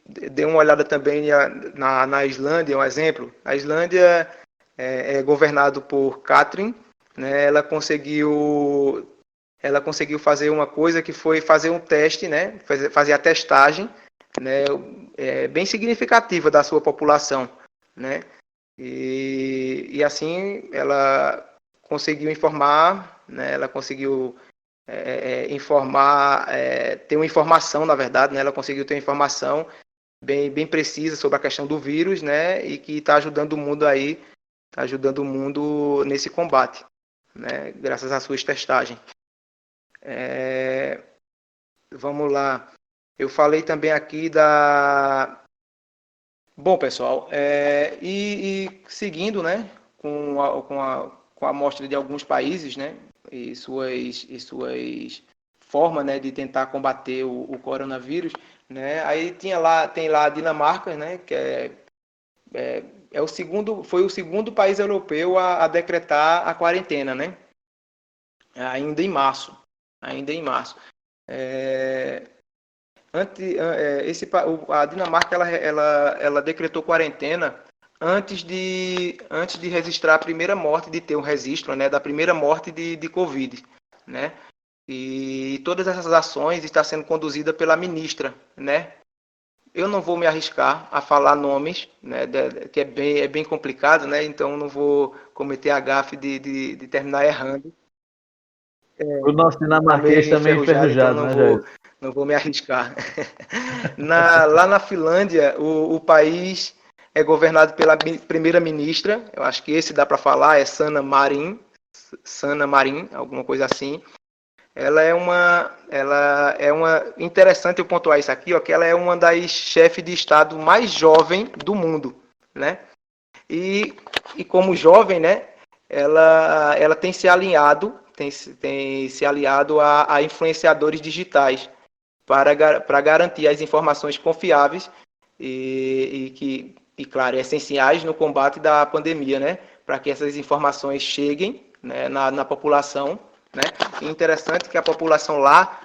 [SPEAKER 4] dei uma olhada também na Islândia, um exemplo. A Islândia é governado por Katrin, né? Ela conseguiu fazer uma coisa que foi fazer um teste, né? Fazer a testagem, né? Bem significativa da sua população, né? E assim ela conseguiu informar, né? Ela conseguiu informar, ter uma informação, na verdade, né? Ela conseguiu ter uma informação bem, bem precisa sobre a questão do vírus, né? E que está ajudando o mundo aí, está ajudando o mundo nesse combate, né? Graças às suas testagens. Vamos lá. Eu falei também aqui Bom, pessoal, seguindo, né, com a amostra de alguns países, né, e suas formas, né, de tentar combater o coronavírus, né, aí tem lá a Dinamarca, né, que foi o segundo país europeu a decretar a quarentena, né, ainda em março. A Dinamarca ela decretou quarentena antes de registrar a primeira morte, de ter um registro, né, da primeira morte de Covid, né? E todas essas ações estão sendo conduzidas pela ministra, né? Eu não vou me arriscar a falar nomes, né, que é bem complicado, né? Então não vou cometer a gafe de terminar errando.
[SPEAKER 1] O nosso
[SPEAKER 4] Tá meio
[SPEAKER 1] dinamarquês também
[SPEAKER 4] enferrujado, então
[SPEAKER 1] enferrujado, né, Jair?
[SPEAKER 4] não vou me arriscar. Lá na Finlândia, o país é governado pela primeira-ministra, eu acho que esse dá para falar, é Sanna Marin, alguma coisa assim. Ela é uma interessante eu pontuar isso aqui, ó, que ela é uma das chefes de estado mais jovem do mundo, né? E como jovem, né, ela tem se alinhado, a influenciadores digitais para garantir as informações confiáveis claro, essenciais no combate da pandemia, né? Para que essas informações cheguem, né, na população, né? E interessante que a população lá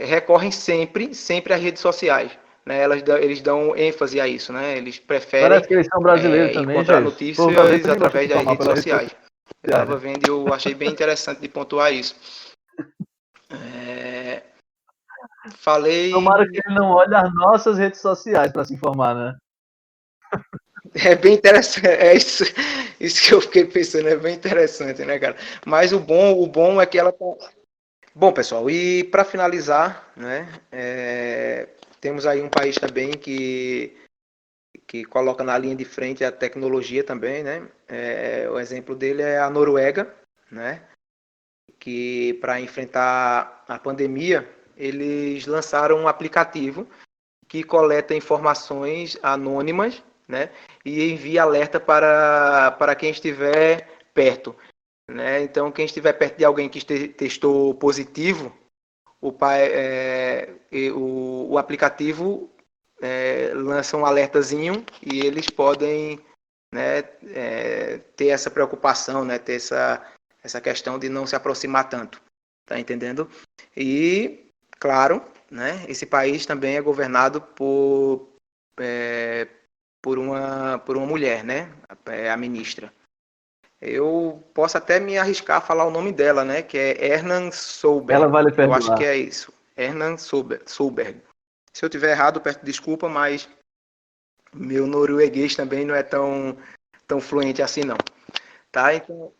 [SPEAKER 4] recorrem sempre às redes sociais, né? Eles dão ênfase a isso, né? Eles preferem
[SPEAKER 1] Parece que eles são brasileiros também,
[SPEAKER 4] encontrar
[SPEAKER 1] Jair. O povo brasileiro
[SPEAKER 4] notícias
[SPEAKER 1] também gosta de
[SPEAKER 4] através
[SPEAKER 1] se
[SPEAKER 4] das
[SPEAKER 1] informar
[SPEAKER 4] redes
[SPEAKER 1] pela rede social.
[SPEAKER 4] sociais. Eu estava vendo e eu achei bem interessante de pontuar isso. Falei.
[SPEAKER 1] Tomara que ele não olhe as nossas redes sociais para se informar, né?
[SPEAKER 4] É bem interessante, isso que eu fiquei pensando, é bem interessante, né, cara? Mas o bom é que ela tá... Bom, pessoal, e para finalizar, né, temos aí um país também que coloca na linha de frente a tecnologia também, né? O exemplo dele é a Noruega, né? que para enfrentar a pandemia, eles lançaram um aplicativo que coleta informações anônimas, né, e envia alerta para quem estiver perto, né? Então, quem estiver perto de alguém que testou positivo, o aplicativo lança um alertazinho e eles podem, né, ter essa preocupação, né, ter essa questão de não se aproximar tanto, tá entendendo? E, claro, né, esse país também é governado por uma mulher, né, a ministra. Eu posso até me arriscar a falar o nome dela, né, que é Hernan Solberg.
[SPEAKER 1] Ela vai lhe
[SPEAKER 4] Eu acho que
[SPEAKER 1] perdoar.
[SPEAKER 4] é isso, Hernan Solberg. Se eu tiver errado, peço desculpa, mas meu norueguês também não é tão fluente assim, não. Tá? Então,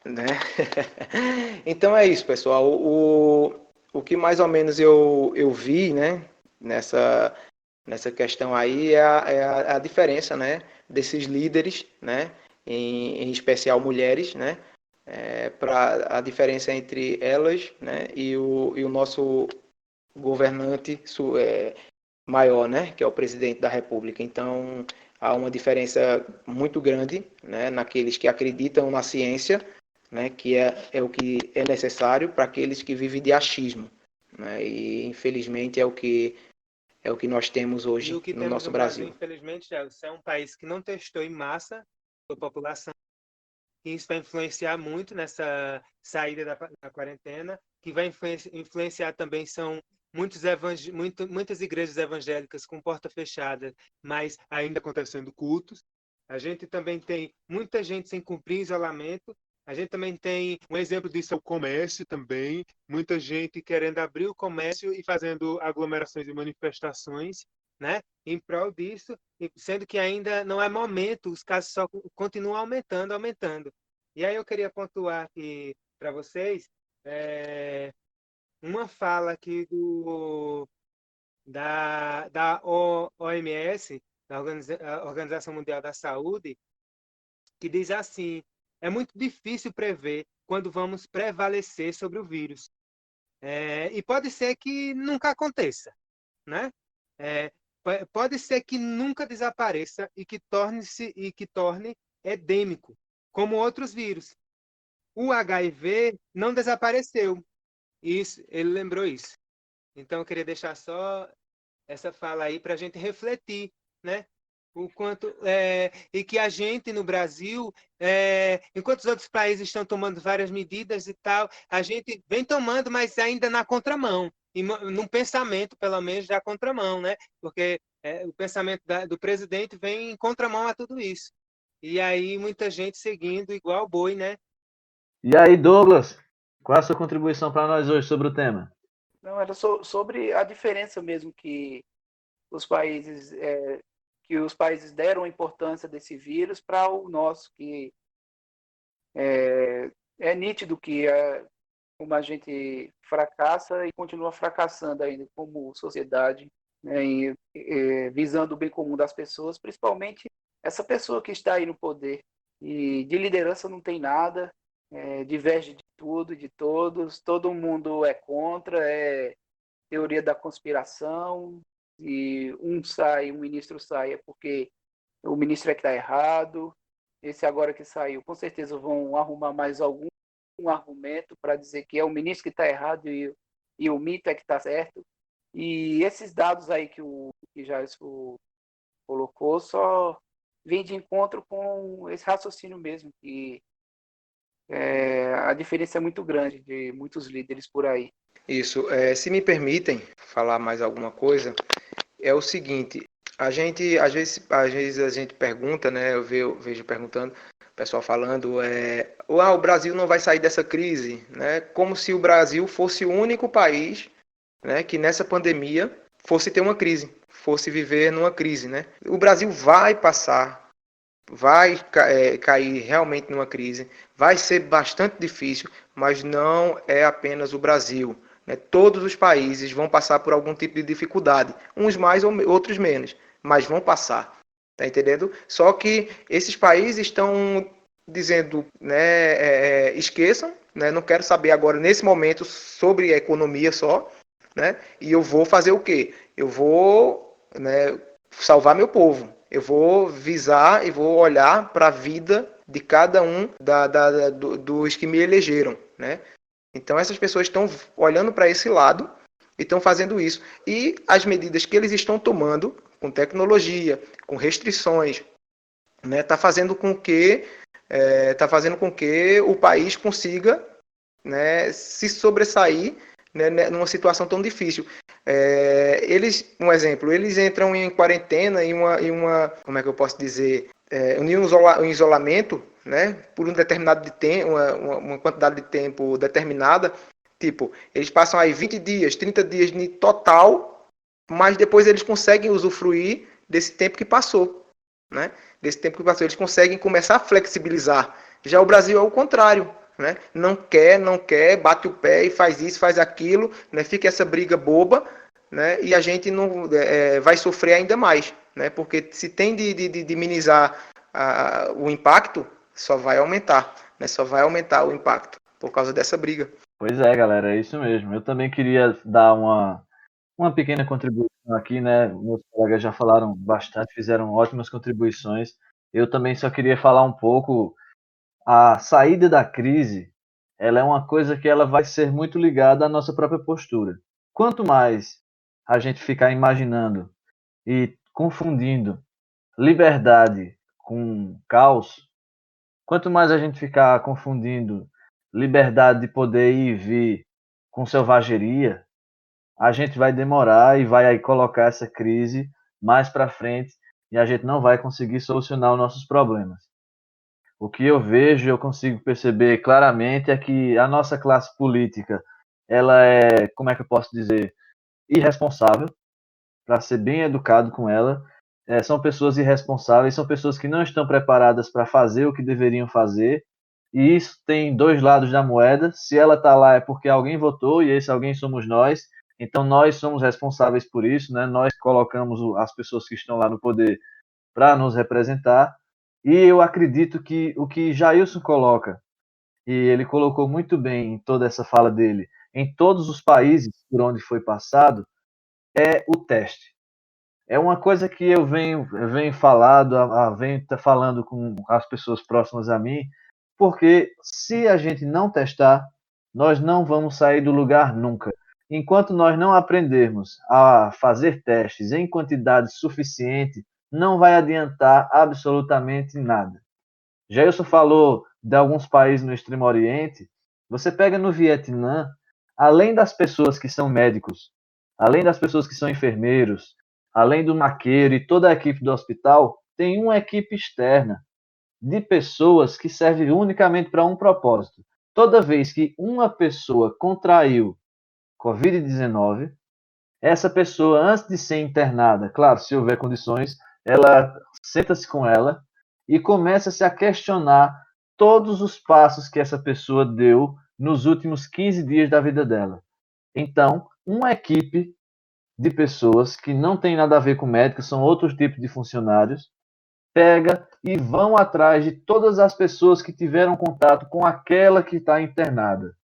[SPEAKER 4] né? Então é isso, pessoal. O que mais ou menos eu vi, né, nessa questão aí é a diferença, né, desses líderes, né, em especial mulheres, né, para a diferença entre elas, né, e o nosso governante maior, né, que é o presidente da República. Então, há uma diferença muito grande, né, naqueles que acreditam na ciência, né, que é o que é necessário para aqueles que vivem de achismo, né, e infelizmente é o que nós temos
[SPEAKER 3] E o
[SPEAKER 4] hoje
[SPEAKER 3] que
[SPEAKER 4] no
[SPEAKER 3] temos
[SPEAKER 4] nosso
[SPEAKER 3] no Brasil,
[SPEAKER 4] Brasil.
[SPEAKER 3] infelizmente, é um país que não testou em massa a população. E isso vai influenciar muito nessa saída da quarentena, que vai influenciar também são muitas igrejas evangélicas com porta fechada, mas ainda acontecendo cultos. A gente também tem muita gente sem cumprir isolamento. A gente também tem um exemplo disso é o comércio também, muita gente querendo abrir o comércio e fazendo aglomerações e manifestações, né, em prol disso, sendo que ainda não é momento, os casos só continuam aumentando. E aí eu queria pontuar aqui para vocês uma fala aqui da OMS, da Organização Mundial da Saúde, que diz assim: é muito difícil prever quando vamos prevalecer sobre o vírus. E pode ser que nunca aconteça, né? É, pode ser que nunca desapareça e que torne endêmico, como outros vírus. O HIV não desapareceu. Isso, ele lembrou isso. Então eu queria deixar só essa fala aí para a gente refletir, né? O quanto e que a gente no Brasil, enquanto os outros países estão tomando várias medidas e tal, a gente vem tomando, mas ainda na contramão, e num pensamento, pelo menos, da contramão, né? Porque o pensamento do presidente vem em contramão a tudo isso. E aí muita gente seguindo igual boi, né?
[SPEAKER 1] E aí, Douglas, qual é a sua contribuição para nós hoje sobre o tema?
[SPEAKER 2] Não, era sobre a diferença mesmo que os países deram a importância desse vírus para o nosso, que é nítido que como a gente fracassa e continua fracassando ainda como sociedade, né, visando o bem comum das pessoas, principalmente essa pessoa que está aí no poder. E de liderança não tem nada, diverge de tudo, de todos, todo mundo é contra, é teoria da conspiração, e um ministro sai é porque o ministro é que está errado, esse agora que saiu, com certeza vão arrumar mais algum argumento para dizer que é o ministro que está errado e o mito é que está certo. E esses dados aí que já colocou só vem de encontro com esse raciocínio mesmo, que a diferença é muito grande de muitos líderes por aí.
[SPEAKER 4] Isso. Se me permitem falar mais alguma coisa, é o seguinte: às vezes a gente pergunta, né? Eu vejo perguntando, o pessoal falando, o Brasil não vai sair dessa crise, né? Como se o Brasil fosse o único país, né, que nessa pandemia fosse ter uma crise, fosse viver numa crise, né? O Brasil vai passar, vai cair realmente numa crise, vai ser bastante difícil, mas não é apenas o Brasil, né? Todos os países vão passar por algum tipo de dificuldade, uns mais ou outros menos, mas vão passar, tá entendendo? Só que esses países estão dizendo, né, esqueçam, né, não quero saber agora, nesse momento, sobre a economia só, né, e eu vou fazer o quê? Eu vou, né, salvar meu povo, eu vou visar e vou olhar para a vida de cada um dos que me elegeram, né? Então essas pessoas estão olhando para esse lado e estão fazendo isso. E as medidas que eles estão tomando, com tecnologia, com restrições, né, tá fazendo com que o país consiga, né, se sobressair, né, numa situação tão difícil. Um exemplo, eles entram em quarentena como é que eu posso dizer, um isolamento, né, por um determinado de tempo, uma quantidade de tempo determinada. Tipo, eles passam aí 20 dias, 30 dias de total, mas depois eles conseguem usufruir desse tempo que passou, né? Desse tempo que passou, eles conseguem começar a flexibilizar. Já o Brasil é o contrário, né? Não quer, bate o pé e faz isso, faz aquilo, né? Fica essa briga boba, né? E a gente não vai sofrer ainda mais, né? Porque se tem de minimizar o impacto, só vai aumentar, né? Só vai aumentar o impacto por causa dessa briga.
[SPEAKER 1] Pois é, galera, é isso mesmo. Eu também queria dar uma pequena contribuição aqui, né? Meus colegas já falaram bastante, fizeram ótimas contribuições. Eu também só queria falar um pouco. A saída da crise, ela é uma coisa que ela vai ser muito ligada à nossa própria postura. Quanto mais a gente ficar imaginando e confundindo liberdade com caos, quanto mais a gente ficar confundindo liberdade de poder ir e vir com selvageria, a gente vai demorar e vai aí colocar essa crise mais para frente e a gente não vai conseguir solucionar os nossos problemas. O que eu vejo, eu consigo perceber claramente é que a nossa classe política, ela é, como é que eu posso dizer, irresponsável, para ser bem educado com ela. São pessoas irresponsáveis, são pessoas que não estão preparadas para fazer o que deveriam fazer. E isso tem dois lados da moeda. Se ela está lá é porque alguém votou e esse alguém somos nós. Então nós somos responsáveis por isso, né? Nós colocamos as pessoas que estão lá no poder para nos representar. E eu acredito que o que Jailson coloca, e ele colocou muito bem em toda essa fala dele, em todos os países por onde foi passado, é o teste. É uma coisa que eu venho falando com as pessoas próximas a mim, porque se a gente não testar, nós não vamos sair do lugar nunca. Enquanto nós não aprendermos a fazer testes em quantidade suficiente, não vai adiantar absolutamente nada. Jailson falou de alguns países no Extremo Oriente. Você pega no Vietnã, além das pessoas que são médicos, além das pessoas que são enfermeiros, além do maqueiro e toda a equipe do hospital, tem uma equipe externa de pessoas que serve unicamente para um propósito. Toda vez que uma pessoa contraiu Covid-19, essa pessoa, antes de ser internada, claro, se houver condições, ela senta-se com ela e começa-se a questionar todos os passos que essa pessoa deu nos últimos 15 dias da vida dela. Então, uma equipe de pessoas que não tem nada a ver com médicos, são outros tipos de funcionários, pega e vão atrás de todas as pessoas que tiveram contato com aquela que está internada.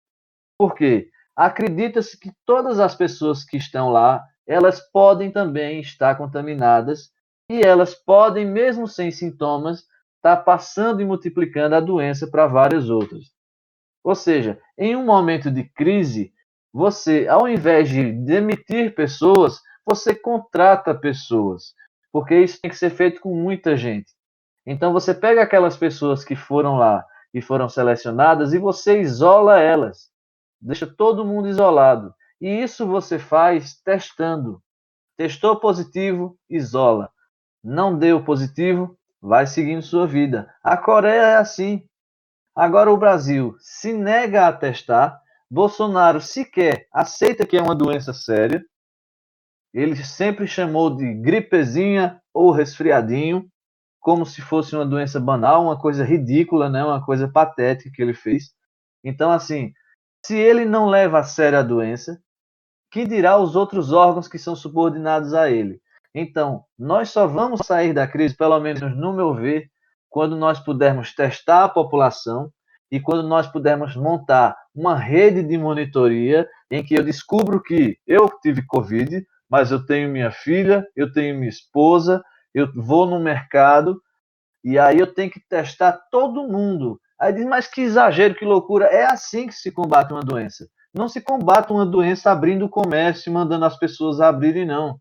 [SPEAKER 1] Por quê? Acredita-se que todas as pessoas que estão lá, elas podem também estar contaminadas e elas podem, mesmo sem sintomas, estar passando e multiplicando a doença para várias outras. Ou seja, em um momento de crise, você, ao invés de demitir pessoas, você contrata pessoas, porque isso tem que ser feito com muita gente. Então você pega aquelas pessoas que foram lá e foram selecionadas e você isola elas, deixa todo mundo isolado. E isso você faz testando. Testou positivo, isola. Não deu positivo, vai seguindo sua vida. A Coreia é assim. Agora o Brasil se nega a testar. Bolsonaro sequer aceita que é uma doença séria. Ele sempre chamou de gripezinha ou resfriadinho, como se fosse uma doença banal, uma coisa ridícula, né? Uma coisa patética que ele fez. Então, assim, se ele não leva a sério a doença, que dirá os outros órgãos que são subordinados a ele? Então, nós só vamos sair da crise, pelo menos no meu ver, quando nós pudermos testar a população e quando nós pudermos montar uma rede de monitoria em que eu descubro que eu tive Covid, mas eu tenho minha filha, eu tenho minha esposa, eu vou no mercado e aí eu tenho que testar todo mundo. Aí diz, mas que exagero, que loucura. É assim que se combate uma doença. Não se combate uma doença abrindo o comércio e mandando as pessoas abrirem, não.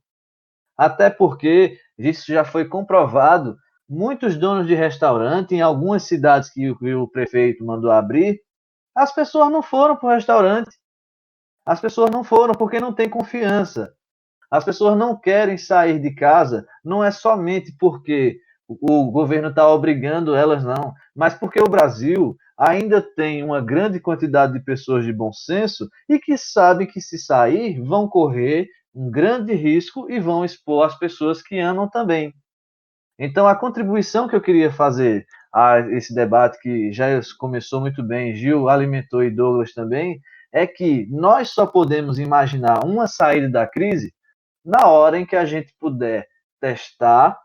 [SPEAKER 1] Até porque isso já foi comprovado. Muitos donos de restaurante, em algumas cidades que o prefeito mandou abrir, as pessoas não foram para o restaurante. As pessoas não foram porque não têm confiança. As pessoas não querem sair de casa, não é somente porque o governo está obrigando elas, não, mas porque o Brasil ainda tem uma grande quantidade de pessoas de bom senso e que sabem que se sair vão correr um grande risco e vão expor as pessoas que amam também. Então, a contribuição que eu queria fazer a esse debate, que já começou muito bem, Gil alimentou e Douglas também, é que nós só podemos imaginar uma saída da crise na hora em que a gente puder testar,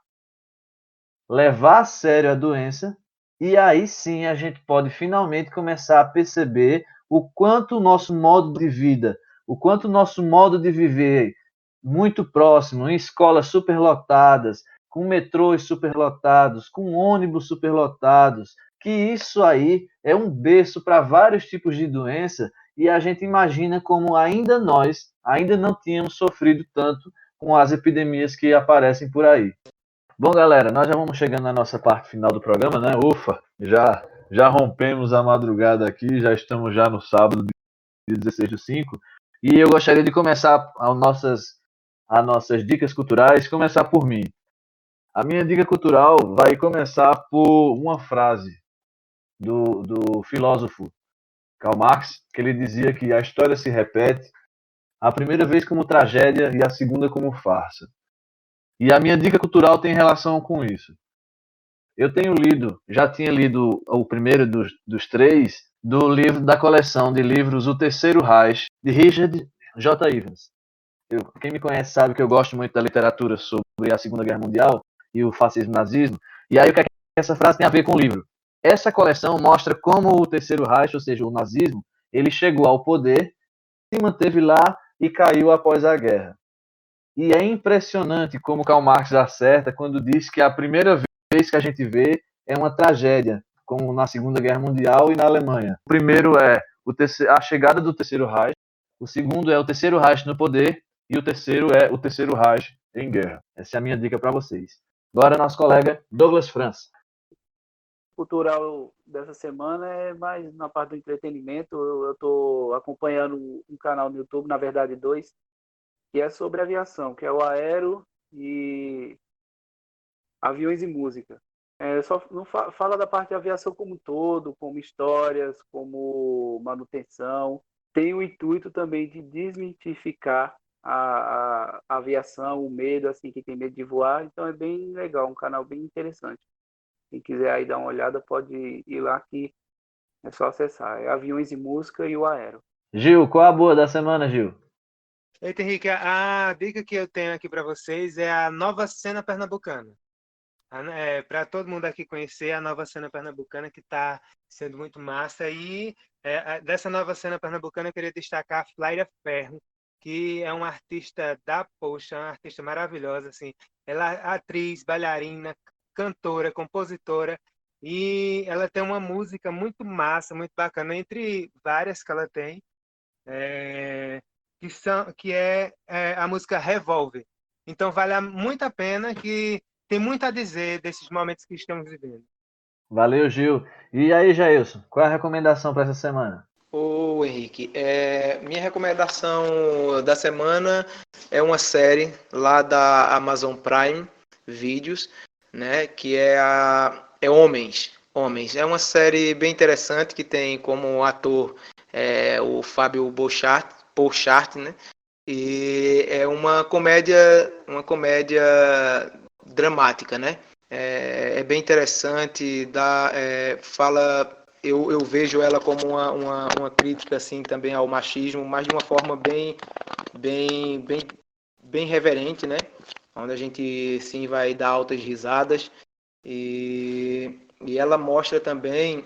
[SPEAKER 1] levar a sério a doença, e aí sim a gente pode finalmente começar a perceber o quanto o nosso modo de vida, o quanto o nosso modo de viver muito próximo, em escolas superlotadas, com metrôs superlotados, com ônibus superlotados, que isso aí é um berço para vários tipos de doença e a gente imagina como ainda nós ainda não tínhamos sofrido tanto com as epidemias que aparecem por aí. Bom, galera, nós já vamos chegando na nossa parte final do programa, né? Ufa, já rompemos a madrugada aqui, já estamos já no sábado, dia 16/5, e eu gostaria de começar as nossas dicas culturais, começar por mim. A minha dica cultural vai começar por uma frase do filósofo Karl Marx, que ele dizia que a história se repete a primeira vez como tragédia e a segunda como farsa. E a minha dica cultural tem relação com isso. Eu tenho lido, já tinha lido o primeiro dos três, do livro da coleção de livros O Terceiro Reich, de Richard J. Evans. Quem me conhece sabe que eu gosto muito da literatura sobre a Segunda Guerra Mundial e o fascismo e o nazismo. E aí o que é que essa frase tem a ver com o livro? Essa coleção mostra como o Terceiro Reich, ou seja, o nazismo, ele chegou ao poder, se manteve lá e caiu após a guerra. E é impressionante como Karl Marx acerta quando diz que a primeira vez que a gente vê é uma tragédia, como na Segunda Guerra Mundial e na Alemanha. O primeiro é a chegada do Terceiro Reich, o segundo é o Terceiro Reich no poder e o terceiro é o Terceiro Reich em guerra. Essa é a minha dica para vocês. Agora, nosso colega Douglas França.
[SPEAKER 2] Cultural dessa semana é mais na parte do entretenimento. Eu estou acompanhando um canal no YouTube, na verdade dois, que é sobre aviação, que é o Aero e Aviões e Música. Só não fala da parte de aviação como um todo, como histórias, como manutenção. Tem o intuito também de desmitificar a aviação, o medo, assim, que tem medo de voar. Então é bem legal, um canal bem interessante. Quem quiser aí dar uma olhada, pode ir lá que é só acessar. É Aviões e Música e o Aero.
[SPEAKER 1] Gil, qual a boa da semana, Gil?
[SPEAKER 3] Eita, Henrique, a dica que eu tenho aqui para vocês é a Nova Cena Pernambucana. Para todo mundo aqui conhecer a Nova Cena Pernambucana, que está sendo muito massa. E dessa Nova Cena Pernambucana eu queria destacar a Flaira Ferro, que é uma artista da Poxa, uma artista maravilhosa. Assim. Ela é atriz, bailarina, cantora, compositora, e ela tem uma música muito massa, muito bacana, entre várias que ela tem, que é a música Revolver. Então vale muito a pena, que tem muito a dizer desses momentos que estamos vivendo.
[SPEAKER 1] Valeu, Gil. E aí, Jailson, qual é a recomendação para essa semana?
[SPEAKER 4] Ô Henrique, minha recomendação da semana é uma série lá da Amazon Prime Videos, né, que é Homens. Homens. É uma série bem interessante que tem como ator o Fábio Porchat, né? E é uma comédia dramática, né? É bem interessante, eu vejo ela como uma crítica assim também ao machismo, mas de uma forma bem reverente, né? Onde a gente sim vai dar altas risadas e ela mostra também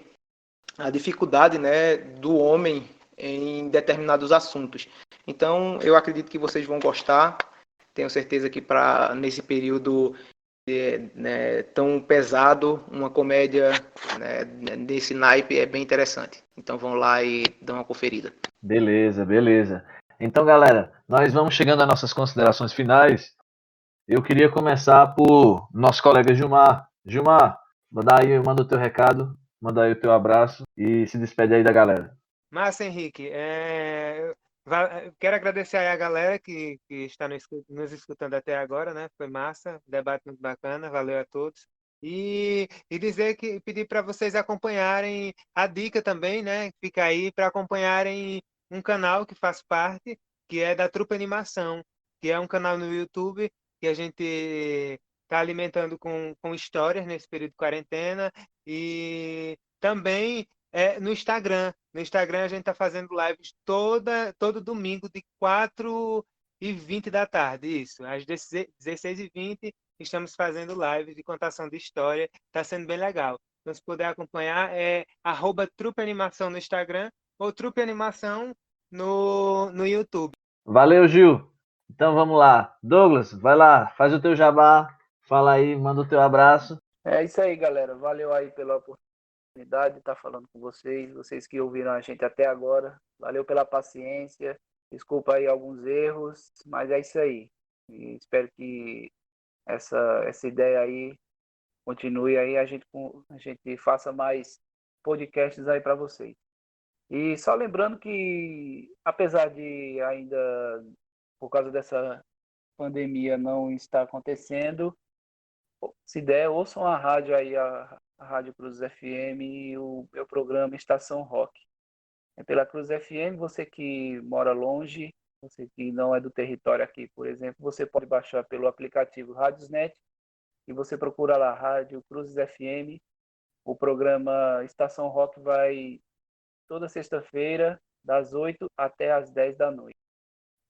[SPEAKER 4] a dificuldade, né, do homem em determinados assuntos. Então, eu acredito que vocês vão gostar. Tenho certeza que para nesse período né, tão pesado, uma comédia, né, desse naipe é bem interessante. Então, vão lá e dão uma conferida.
[SPEAKER 1] Beleza, beleza. Então, galera, nós vamos chegando às nossas considerações finais. Eu queria começar por nosso colega Gilmar. Gilmar, manda o teu recado, manda aí o teu abraço e se despede aí da galera.
[SPEAKER 3] Massa, Henrique. Eu quero agradecer aí a galera que está nos escutando até agora, né? Foi massa, debate muito bacana, valeu a todos. E dizer que pedir para vocês acompanharem a dica também, né? Fica aí para acompanharem um canal que faz parte, que é da Trupe Animação, que é um canal no YouTube que a gente está alimentando com histórias nesse período de quarentena e também no Instagram. No Instagram a gente está fazendo lives todo domingo de 4h20 da tarde. Isso, às 16h20 estamos fazendo lives de contação de história. Está sendo bem legal. Então, se puder acompanhar, é @trupeanimação no Instagram ou Trupe Animação no YouTube.
[SPEAKER 1] Valeu, Gil. Então vamos lá. Douglas, vai lá, faz o teu jabá, fala aí, manda o teu abraço.
[SPEAKER 2] É isso aí, galera. Valeu aí pela oportunidade de estar falando com vocês que ouviram a gente até agora. Valeu pela paciência. Desculpa aí alguns erros, mas é isso aí. E espero que essa ideia aí continue aí, a gente faça mais podcasts aí para vocês. E só lembrando que, apesar de ainda, por causa dessa pandemia, não estar acontecendo, se der, ouçam a rádio aí, a Rádio Cruz FM e o meu programa Estação Rock. É pela Cruz FM, você que mora longe, você que não é do território aqui, por exemplo, você pode baixar pelo aplicativo Radiosnet e você procura lá Rádio Cruz FM. O programa Estação Rock vai toda sexta-feira, das 8 até as 10 da noite.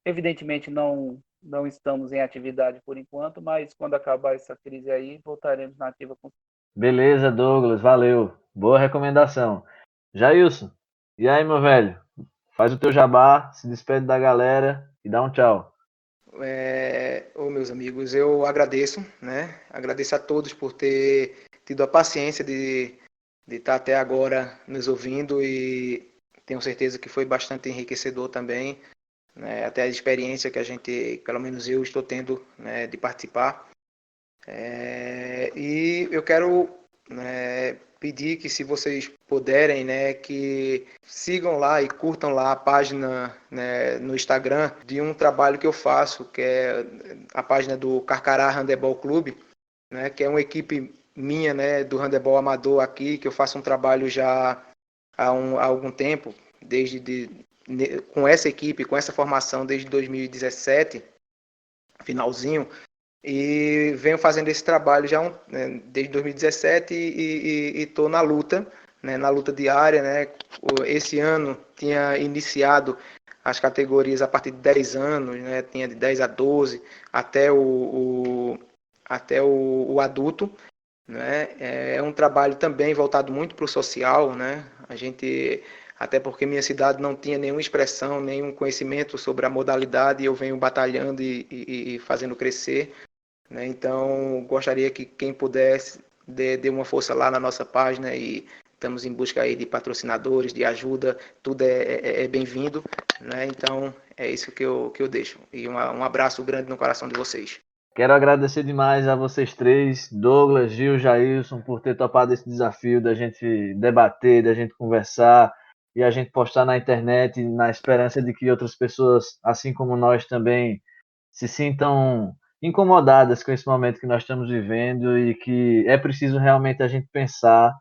[SPEAKER 2] Evidentemente, não estamos em atividade por enquanto, mas quando acabar essa crise aí, voltaremos na ativa com.
[SPEAKER 1] Beleza, Douglas, valeu. Boa recomendação. Jailson, e aí, meu velho? Faz o teu jabá, se despede da galera e dá um tchau.
[SPEAKER 4] Meus amigos, eu agradeço, né? Agradeço a todos por ter tido a paciência de estar até agora nos ouvindo e tenho certeza que foi bastante enriquecedor também, né? Até a experiência que a gente, pelo menos eu, estou tendo, né, de participar. E eu quero, né, pedir que, se vocês puderem, né, que sigam lá e curtam lá a página, né, no Instagram de um trabalho que eu faço, que é a página do Carcará Handebol Clube, né, que é uma equipe minha, né, do handebol amador aqui, que eu faço um trabalho já há algum tempo, com essa equipe, com essa formação desde 2017, finalzinho, e venho fazendo esse trabalho já desde 2017 e estou na luta, né, na luta diária, né. Esse ano tinha iniciado as categorias a partir de 10 anos, né, tinha de 10 a 12 até o adulto, né. É um trabalho também voltado muito para o social, né. A gente, até porque minha cidade não tinha nenhuma expressão, nenhum conhecimento sobre a modalidade, e eu venho batalhando e fazendo crescer, né? Então, gostaria que quem pudesse dê uma força lá na nossa página, e estamos em busca aí de patrocinadores, de ajuda, tudo é bem-vindo, né? Então, é isso que eu deixo. E um abraço grande no coração de vocês.
[SPEAKER 1] Quero agradecer demais a vocês três, Douglas, Gil, Jailson, por ter topado esse desafio da gente debater, da gente conversar e a gente postar na internet, na esperança de que outras pessoas, assim como nós também, se sintam incomodadas com esse momento que nós estamos vivendo e que é preciso realmente a gente pensar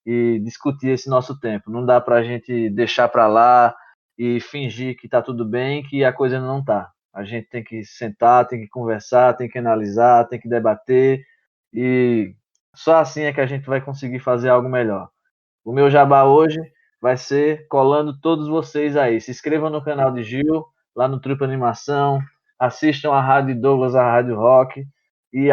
[SPEAKER 1] e discutir esse nosso tempo. Não dá para a gente deixar para lá e fingir que está tudo bem, que a coisa não está. A gente tem que sentar, tem que conversar, tem que analisar, tem que debater e só assim é que a gente vai conseguir fazer algo melhor. O meu jabá hoje vai ser colando todos vocês aí. Se inscrevam no canal de Gil, lá no Trupe Animação, assistam a Rádio Douglas, a Rádio Rock, e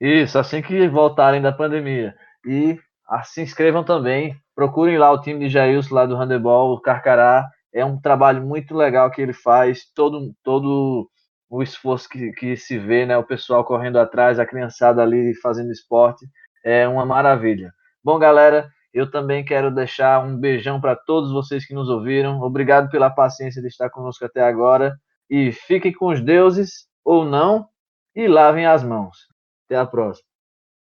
[SPEAKER 1] isso, assim que voltarem da pandemia. E se inscrevam também, procurem lá o time de Jailson lá do handebol, o Carcará, é um trabalho muito legal que ele faz, todo o esforço que se vê, né, o pessoal correndo atrás, a criançada ali fazendo esporte, é uma maravilha. Bom, galera, eu também quero deixar um beijão para todos vocês que nos ouviram, obrigado pela paciência de estar conosco até agora, e fiquem com os deuses, ou não, e lavem as mãos. Até a próxima.